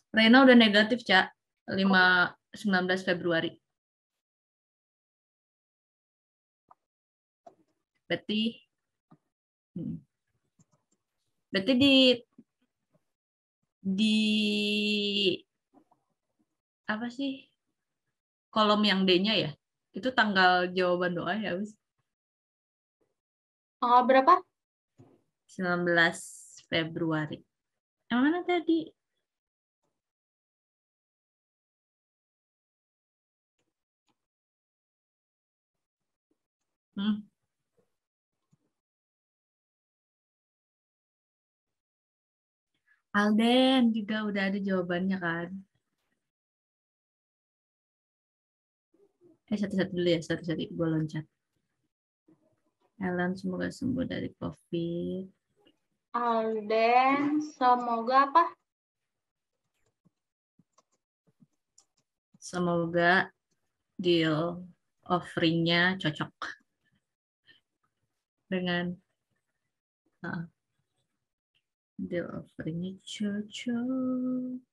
Speaker 3: Rena udah negatif, Cak. 19 Februari. Berarti di apa sih? Kolom yang D-nya ya? Itu tanggal jawaban doa ya, Wis?
Speaker 1: Tanggal berapa?
Speaker 3: 19 Februari. Yang mana tadi? Alden juga udah ada jawabannya kan? Satu-satu dulu ya, satu-satu gue loncat. Ellen semoga sembuh dari COVID.
Speaker 1: Alden semoga apa?
Speaker 3: Semoga deal offering-nya cocok dengan deal offering-nya cocok.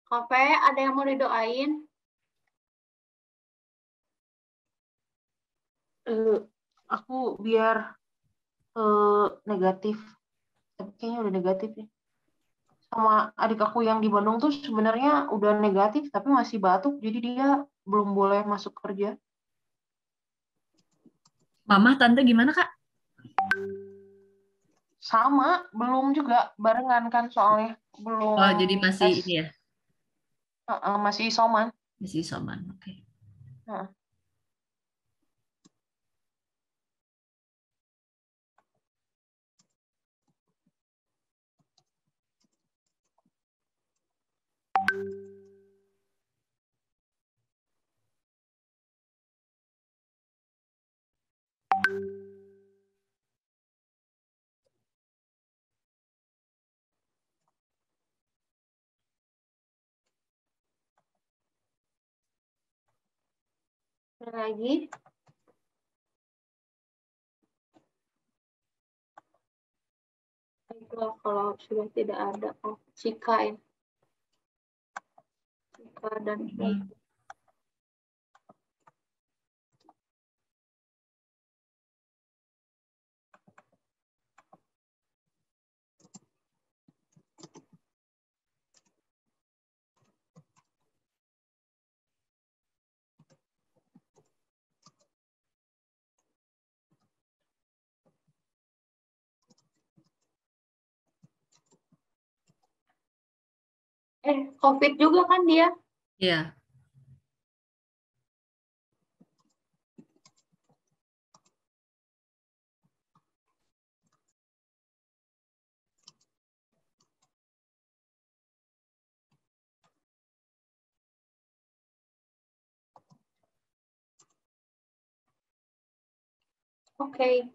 Speaker 1: Kafe, ada yang mau didoain?
Speaker 2: Aku biar negatif. Tapi kayaknya udah negatif ya. Sama adik aku yang di Bandung tuh sebenarnya udah negatif tapi masih batuk, jadi dia belum boleh masuk kerja.
Speaker 3: Mama, tante gimana, Kak?
Speaker 2: Sama, belum juga barengan kan soalnya belum.
Speaker 3: Oh, jadi masih ini ya?
Speaker 2: Masih isoman.
Speaker 3: Masih isoman, oke.
Speaker 1: Ada lagi? Baiklah, kalau sudah tidak ada, Cika ya. Cika dan COVID juga kan dia?
Speaker 3: Iya.
Speaker 1: Oke.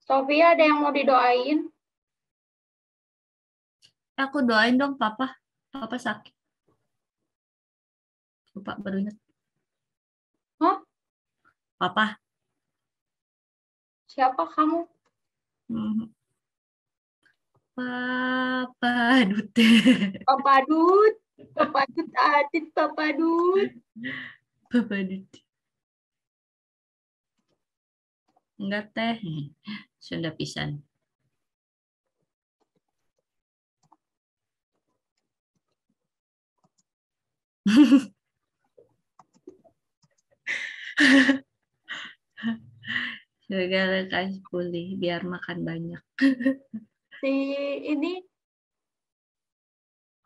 Speaker 1: Sofia, ada yang mau didoain?
Speaker 3: Aku doain dong, Papa. Papa sakit. Lupa baru ingat.
Speaker 1: Hah?
Speaker 3: Papa.
Speaker 1: Siapa kamu?
Speaker 3: Papa Dut.
Speaker 1: Papa Dut. Papa Dut Adit, Papa Dut.
Speaker 3: Papa Dut. Enggak teh. Sunda pisan. Segala kasih pulih biar makan banyak.
Speaker 1: Si ini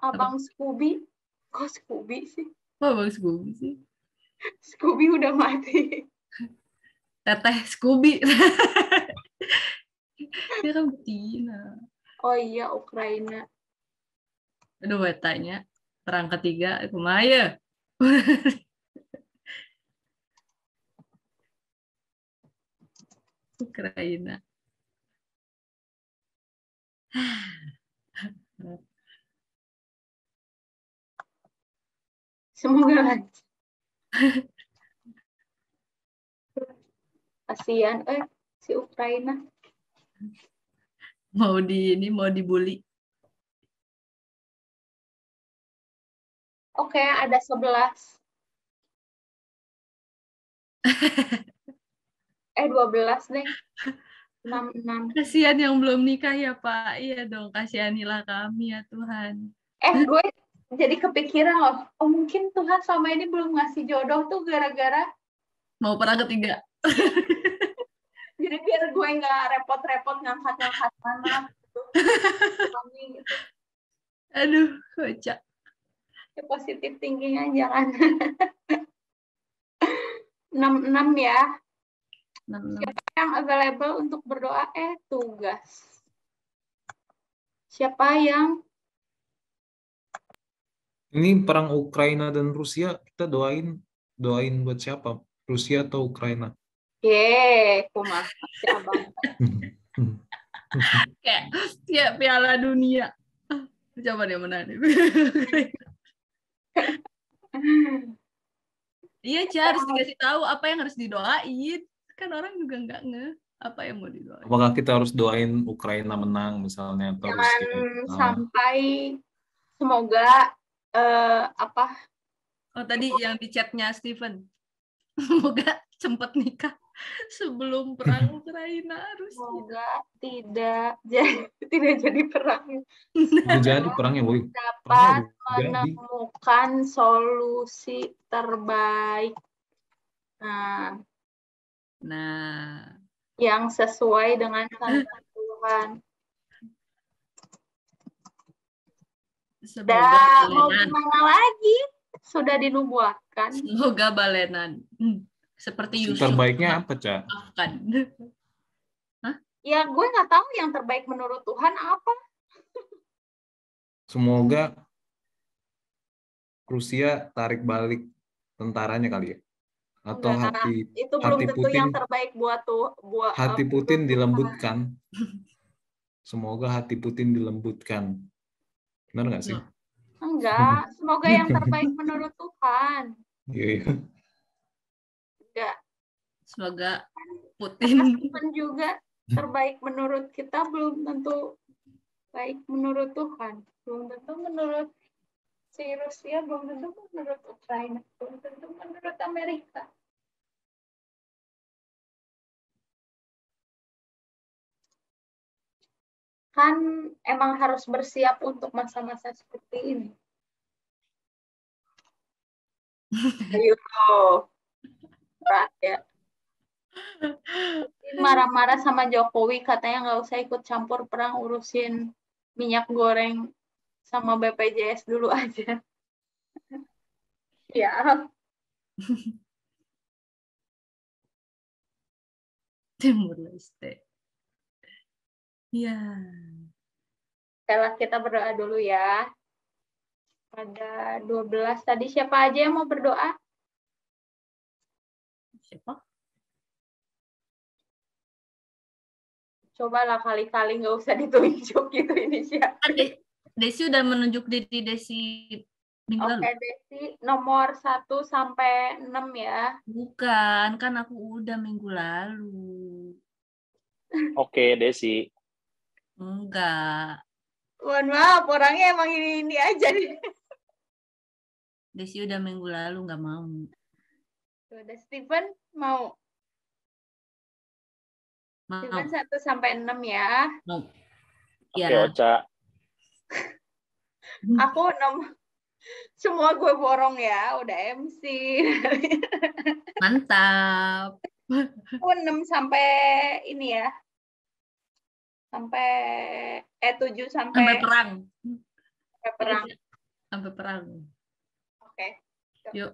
Speaker 1: Abang Scooby. Kok Scooby sih?
Speaker 3: Oh, Bang Scooby sih.
Speaker 1: Scooby udah mati.
Speaker 3: Teteh Scooby. Dia kan betina.
Speaker 1: Oh iya, Ukraina.
Speaker 3: Aduh, tanya. Perang ketiga, kumaya. Ukraina.
Speaker 1: Semoga lancar. Kasihan, si Ukraina.
Speaker 3: Mau dibully.
Speaker 1: Oke, ada 11. 12 deh. 6.
Speaker 3: Kasihan yang belum nikah ya, Pak. Iya dong, kasihanilah kami ya Tuhan.
Speaker 1: Gue jadi kepikiran loh. Oh, mungkin Tuhan selama ini belum ngasih jodoh tuh gara-gara
Speaker 3: mau perang ketiga.
Speaker 1: Jadi biar gue nggak repot-repot ngangkat-ngangkat anak gitu. Gitu.
Speaker 3: Aduh, kocak.
Speaker 1: Ya, positif thinking aja kan. 6 ya.
Speaker 3: 6.
Speaker 1: Siapa yang available untuk berdoa? Tugas. Siapa yang?
Speaker 5: Ini perang Ukraina dan Rusia, kita doain buat siapa? Rusia atau Ukraina?
Speaker 1: Kumaha siapa?
Speaker 3: Kayak Piala Dunia. Coba dia menang. Iya, Ca, harus dikasih tahu apa yang harus didoain. Kan orang juga nggak nge. Apa yang mau didoain?
Speaker 5: Apakah kita harus doain Ukraina menang misalnya atau
Speaker 1: Jangan
Speaker 5: Rusia?
Speaker 1: sampai semoga apa?
Speaker 3: Oh tadi yang di chatnya Steven. Semoga cepat nikah sebelum perang Ukraina Rusia.
Speaker 1: Semoga tidak jadi perang.
Speaker 5: Udah jadi perangnya, boy.
Speaker 1: Dapat menemukan solusi terbaik. Nah, yang sesuai dengan kehendak Tuhan.
Speaker 3: Semoga
Speaker 1: mau gimana lagi? Sudah dinubuatkan.
Speaker 3: Semoga balenan. Seperti Yusuf.
Speaker 5: Terbaiknya apa, Ca?
Speaker 3: Maafkan.
Speaker 1: Ya, gue nggak tahu yang terbaik menurut Tuhan apa.
Speaker 5: Semoga Rusia tarik balik tentaranya kali ya. Atau
Speaker 1: enggak, itu belum tentu Putin, yang terbaik buat
Speaker 5: hati Putin dilembutkan. Semoga hati Putin dilembutkan. Benar nggak sih?
Speaker 1: Enggak, semoga yang terbaik menurut Tuhan.
Speaker 5: Iya.
Speaker 1: Enggak.
Speaker 3: Semoga Putin
Speaker 1: juga terbaik menurut kita belum tentu baik menurut Tuhan. Belum tentu menurut si Rusia, belum tentu menurut Ukraina, belum tentu menurut Amerika. Kan emang harus bersiap untuk masa-masa seperti ini. Ayo, berat ya. Marah-marah sama Jokowi, katanya nggak usah ikut campur perang, urusin minyak goreng sama BPJS dulu aja. Ya.
Speaker 3: Timur Leste. Ya.
Speaker 1: Setelah kita berdoa dulu ya. Ada 12 tadi, siapa aja yang mau berdoa?
Speaker 3: Siapa?
Speaker 1: Cobalah kali-kali nggak usah ditunjuk gitu ini siapa.
Speaker 3: Desi udah menunjuk diri Desi minggu lalu.
Speaker 1: Oke, Desi nomor 1 sampai 6 ya.
Speaker 3: Bukan, kan aku udah minggu lalu.
Speaker 6: Oke, Desi.
Speaker 3: Enggak.
Speaker 1: Mohon maaf, orangnya emang ini aja nih.
Speaker 3: Desi udah minggu lalu, nggak mau.
Speaker 1: Udah, Steven mau? Steven 1 sampai 6 ya.
Speaker 3: Mau.
Speaker 6: Oke, Ocha.
Speaker 1: Aku semua gue borong ya, udah MC.
Speaker 3: Mantap.
Speaker 1: Aku 6 sampai ini ya. Sampai 7 sampai
Speaker 3: perang.
Speaker 1: Sampai perang.
Speaker 3: Sampai perang.
Speaker 1: Oke.
Speaker 3: Yuk.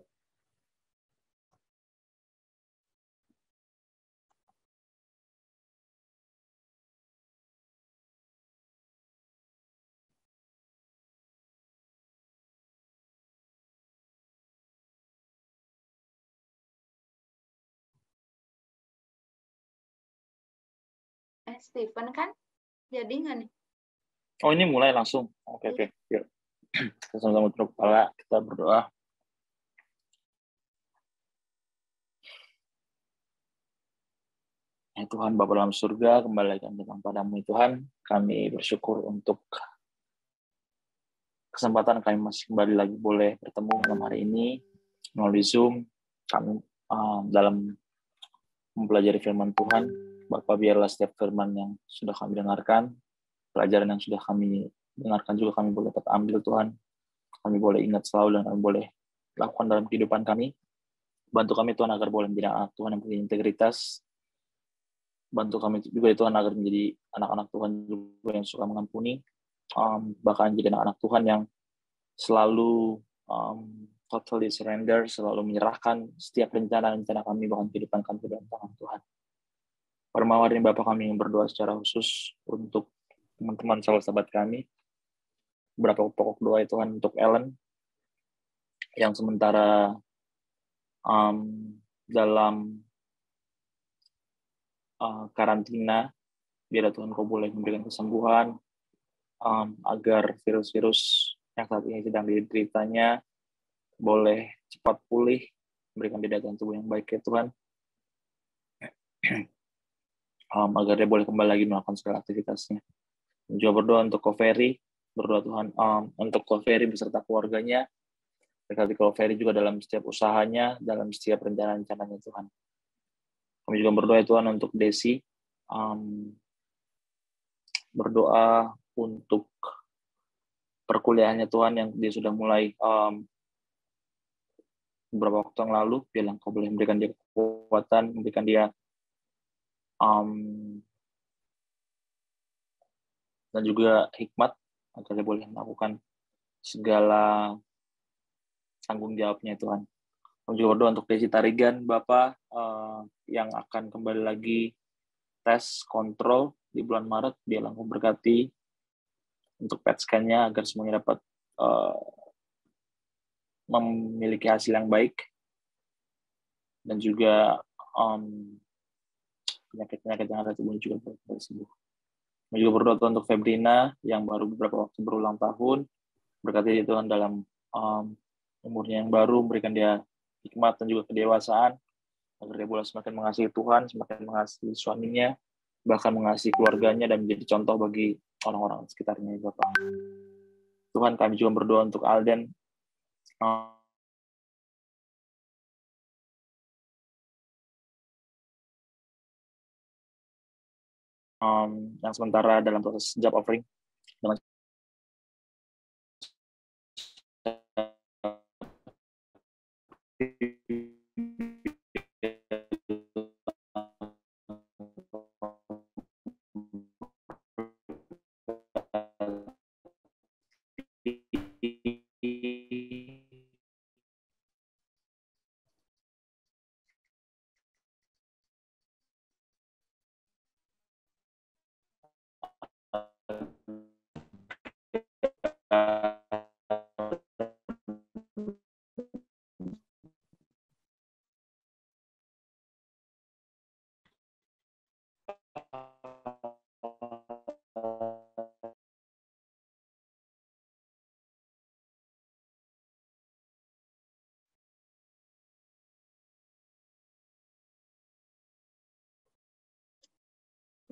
Speaker 1: Steven kan jadi nggak nih?
Speaker 6: Oh, ini mulai langsung. Oke. Yuk. Kita sama-sama tutup kepala, kita berdoa. Ya Tuhan, Bapa dalam surga, kembali kami datang padamu Tuhan. Kami bersyukur untuk kesempatan kami masih kembali lagi boleh bertemu malam hari ini melalui Zoom. Kami dalam mempelajari firman Tuhan. Bapak, biarlah setiap firman yang sudah kami dengarkan, pelajaran yang sudah kami dengarkan juga kami boleh tetap ambil Tuhan. Kami boleh ingat selalu dan kami boleh lakukan dalam kehidupan kami. Bantu kami Tuhan agar boleh menjadi anak Tuhan yang punya integritas. Bantu kami juga Tuhan agar menjadi anak-anak Tuhan juga yang suka mengampuni. Bahkan jadi anak-anak Tuhan yang selalu totally surrender, selalu menyerahkan setiap rencana-rencana kami, bahkan kehidupan kami ke dalam tangan Tuhan. Pada malam hari ini Bapak kami yang berdoa secara khusus untuk teman-teman sahabat kami. Beberapa pokok doa Tuhan untuk Ellen yang sementara dalam karantina. Biar Tuhan Kau boleh memberikan kesembuhan agar virus-virus yang saat ini sedang dideritanya boleh cepat pulih, memberikan daya tahan tubuh yang baik ya Tuhan. agar dia boleh kembali lagi melakukan segala aktivitasnya. Dan juga berdoa untuk Ko Ferry, berdoa Tuhan untuk Ko Ferry beserta keluarganya, berkati Ko Ferry juga dalam setiap usahanya, dalam setiap rencana-rencananya Tuhan. Kami juga berdoa Tuhan untuk Desi, berdoa untuk perkuliahannya Tuhan yang dia sudah mulai beberapa waktu yang lalu, bilang Kau boleh memberikan dia kekuatan, memberikan dia dan juga hikmat agar dia boleh melakukan segala tanggung jawabnya Tuhan. Kami juga berdoa untuk Desi Tarigan, Bapak yang akan kembali lagi tes kontrol di bulan Maret, dia langsung berkati untuk PET scan-nya agar semuanya dapat memiliki hasil yang baik, dan juga penyakit-penyakit yang ada tubuhnya juga sembuh. Kami juga berdoa untuk Febrina yang baru beberapa waktu berulang tahun, berkati dia Tuhan dalam umurnya yang baru, berikan dia hikmat dan juga kedewasaan, agar dia boleh semakin mengasihi Tuhan, semakin mengasihi suaminya, bahkan mengasihi keluarganya, dan menjadi contoh bagi orang-orang sekitarnya, Bapak. Tuhan, kami juga berdoa untuk Alden, yang sementara dalam proses job offering dengan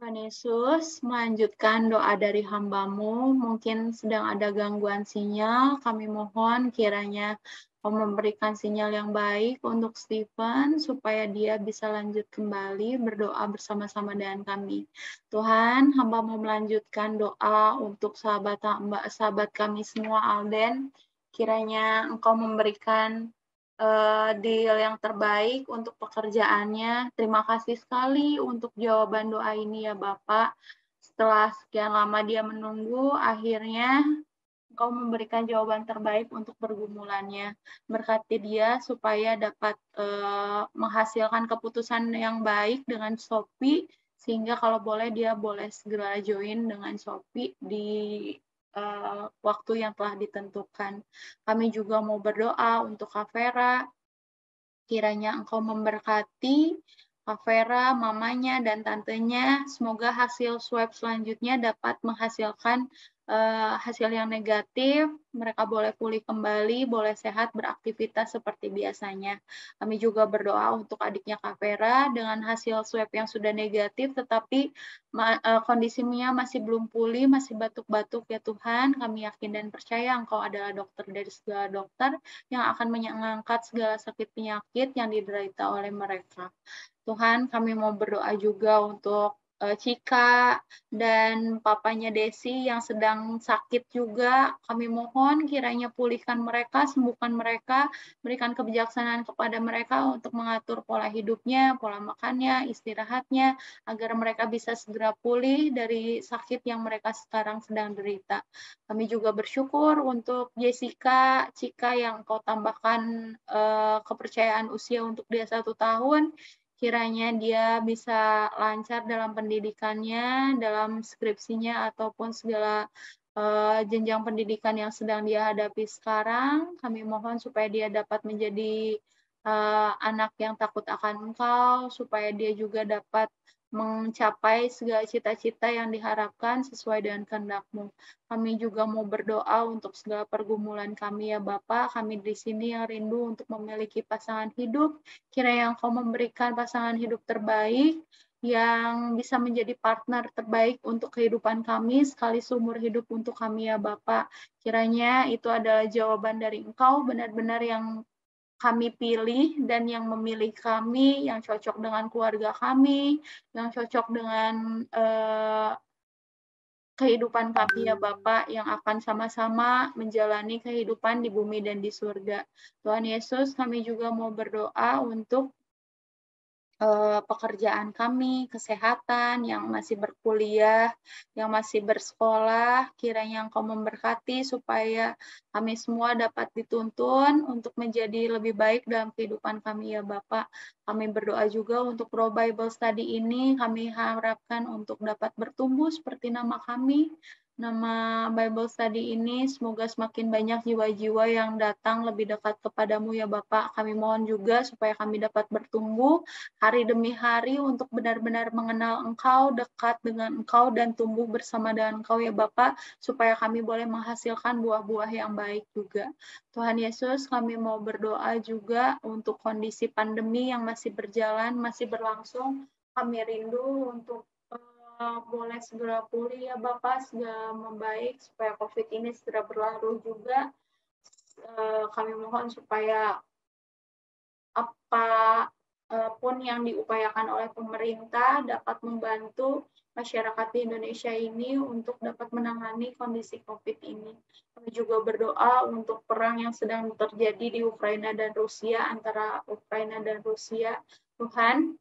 Speaker 1: Tuhan Yesus, melanjutkan doa dari hamba-Mu, mungkin sedang ada gangguan sinyal, kami mohon kiranya Kau memberikan sinyal yang baik untuk Stephen, supaya dia bisa lanjut kembali berdoa bersama-sama dengan kami. Tuhan, hamba-Mu melanjutkan doa untuk sahabat kami semua, Alden, kiranya Engkau memberikan deal yang terbaik untuk pekerjaannya. Terima kasih sekali untuk jawaban doa ini ya Bapak. Setelah sekian lama dia menunggu, akhirnya Engkau memberikan jawaban terbaik untuk pergumulannya. Berkati dia supaya dapat menghasilkan keputusan yang baik dengan Shopee, sehingga kalau boleh dia boleh segera join dengan Shopee di waktu yang telah ditentukan. Kami juga mau berdoa untuk Kak Vera, kiranya Engkau memberkati Kak Vera, mamanya, dan tantenya. Semoga hasil swab selanjutnya dapat menghasilkan hasil yang negatif, mereka boleh pulih kembali, boleh sehat, beraktivitas seperti biasanya. Kami juga berdoa untuk adiknya Kak Vera dengan hasil swab yang sudah negatif, tetapi kondisinya masih belum pulih, masih batuk-batuk ya Tuhan. Kami yakin dan percaya Engkau adalah dokter dari segala dokter yang akan mengangkat segala sakit penyakit yang diderita oleh mereka. Tuhan, kami mau berdoa juga untuk Cika dan papanya Desi yang sedang sakit juga. Kami mohon kiranya pulihkan mereka, sembuhkan mereka, berikan kebijaksanaan kepada mereka untuk mengatur pola hidupnya, pola makannya, istirahatnya, agar mereka bisa segera pulih dari sakit yang mereka sekarang sedang derita. Kami juga bersyukur untuk Jessica, Cika yang Kau tambahkan kepercayaan usia untuk dia 1 tahun. Kiranya dia bisa lancar dalam pendidikannya, dalam skripsinya, ataupun segala jenjang pendidikan yang sedang dia hadapi sekarang. Kami mohon supaya dia dapat menjadi anak yang takut akan Engkau, supaya dia juga dapat mencapai segala cita-cita yang diharapkan sesuai dengan kehendak-Mu. Kami juga mau berdoa untuk segala pergumulan kami ya Bapak. Kami di sini yang rindu untuk memiliki pasangan hidup. Kiranya Engkau memberikan pasangan hidup terbaik yang bisa menjadi partner terbaik untuk kehidupan kami sekali seumur hidup untuk kami ya Bapak. Kiranya itu adalah jawaban dari Engkau, benar-benar yang kami pilih dan yang memilih kami, yang cocok dengan keluarga kami, yang cocok dengan kehidupan kami ya Bapak, yang akan sama-sama menjalani kehidupan di bumi dan di surga. Tuhan Yesus, kami juga mau berdoa untuk pekerjaan kami, kesehatan, yang masih berkuliah, yang masih bersekolah, kiranya Engkau memberkati supaya kami semua dapat dituntun untuk menjadi lebih baik dalam kehidupan kami ya Bapak. Kami berdoa juga untuk Pro Bible Study ini, kami harapkan untuk dapat bertumbuh seperti nama kami, nama Bible Study ini, semoga semakin banyak jiwa-jiwa yang datang lebih dekat kepadamu ya Bapak. Kami mohon juga supaya kami dapat bertumbuh hari demi hari untuk benar-benar mengenal Engkau, dekat dengan Engkau, dan tumbuh bersama dengan Engkau ya Bapak, supaya kami boleh menghasilkan buah-buah yang baik juga. Tuhan Yesus, kami mau berdoa juga untuk kondisi pandemi yang masih berjalan, masih berlangsung. Kami rindu untuk boleh segera pulih ya Bapak, segera membaik, supaya COVID ini segera berlalu juga. Kami mohon supaya apapun yang diupayakan oleh pemerintah dapat membantu masyarakat di Indonesia ini untuk dapat menangani kondisi COVID ini. Kami juga berdoa untuk perang yang sedang terjadi di Ukraina dan Rusia, antara Ukraina dan Rusia. Tuhan,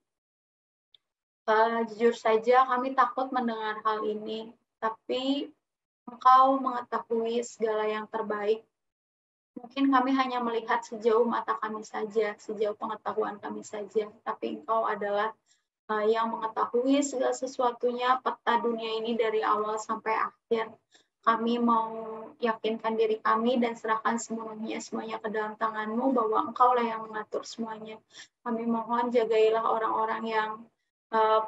Speaker 1: jujur saja kami takut mendengar hal ini, tapi Engkau mengetahui segala yang terbaik. Mungkin kami hanya melihat sejauh mata kami saja, sejauh pengetahuan kami saja, tapi Engkau adalah yang mengetahui segala sesuatunya, peta dunia ini dari awal sampai akhir. Kami mau yakinkan diri kami dan serahkan semuanya ke dalam tangan-Mu, bahwa Engkau lah yang mengatur semuanya. Kami mohon jagailah orang-orang yang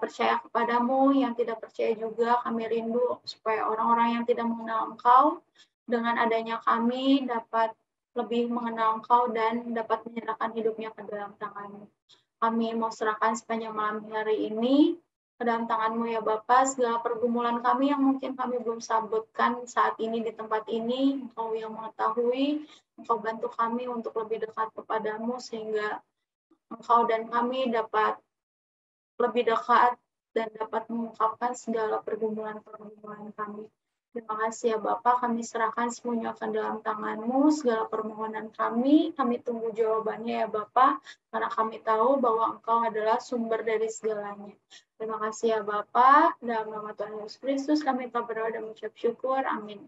Speaker 1: percaya kepadamu, yang tidak percaya juga. Kami rindu supaya orang-orang yang tidak mengenal Engkau, dengan adanya kami dapat lebih mengenal Engkau dan dapat menyerahkan hidupnya ke dalam tangan-Mu. Kami mau serahkan sepanjang malam hari ini ke dalam tangan-Mu ya Bapa, segala pergumulan kami yang mungkin kami belum sebutkan saat ini di tempat ini, Engkau yang mengetahui, Engkau bantu kami untuk lebih dekat kepadamu, sehingga Engkau dan kami dapat lebih dekat dan dapat mengungkapkan segala pergumulan-pergumulan kami. Terima kasih ya Bapak, kami serahkan semuanya ke dalam tangan-Mu, segala permohonan kami tunggu jawabannya ya Bapak, karena kami tahu bahwa Engkau adalah sumber dari segalanya. Terima kasih ya Bapak, dalam nama Tuhan Yesus Kristus kami telah berdoa dan mengucap syukur, amin.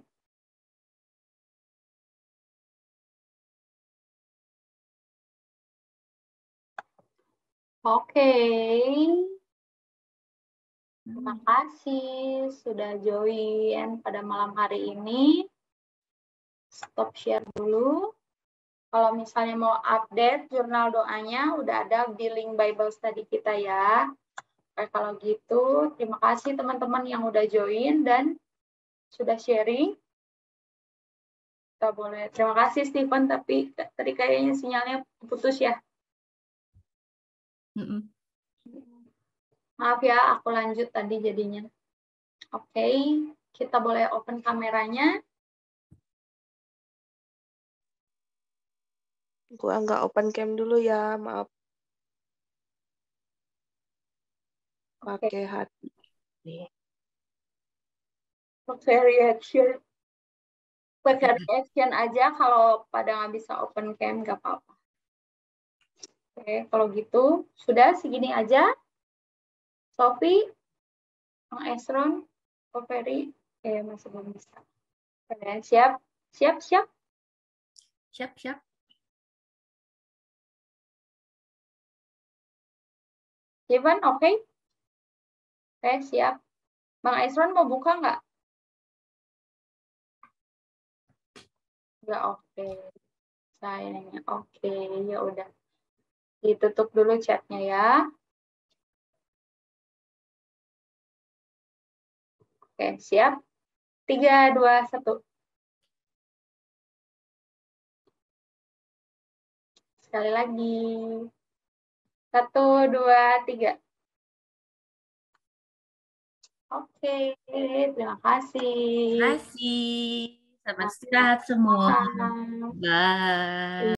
Speaker 1: Oke. Terima kasih sudah join pada malam hari ini. Stop share dulu. Kalau misalnya mau update jurnal doanya, udah ada di link Bible Study kita ya. Oke, kalau gitu, terima kasih teman-teman yang udah join dan sudah sharing. Kita boleh. Terima kasih Stephen, tapi tadi kayaknya sinyalnya putus ya. Maaf ya, aku lanjut tadi jadinya. Oke, kita boleh open kameranya.
Speaker 4: Gua nggak open cam dulu ya, maaf. Pakai hati. Nih.
Speaker 1: Pakai reaction. Pakai reaction aja, kalau pada nggak bisa open cam, nggak apa-apa. Oke, kalau gitu, sudah segini aja. Sophie, Bang Esron, Ko Ferry, masih belum bisa. Oke, siap? Siap?
Speaker 3: Siap.
Speaker 1: Steven, oke? Oke, siap. Bang Esron mau buka nggak? Nggak, oke. Sayangnya, oke. Ya udah. Ditutup dulu chatnya ya. Oke, siap? 3, 2, 1. Sekali lagi. 1, 2, 3. Oke, terima kasih.
Speaker 3: Terima kasih. Selamat istirahat semua.
Speaker 1: Bye.
Speaker 3: Bye.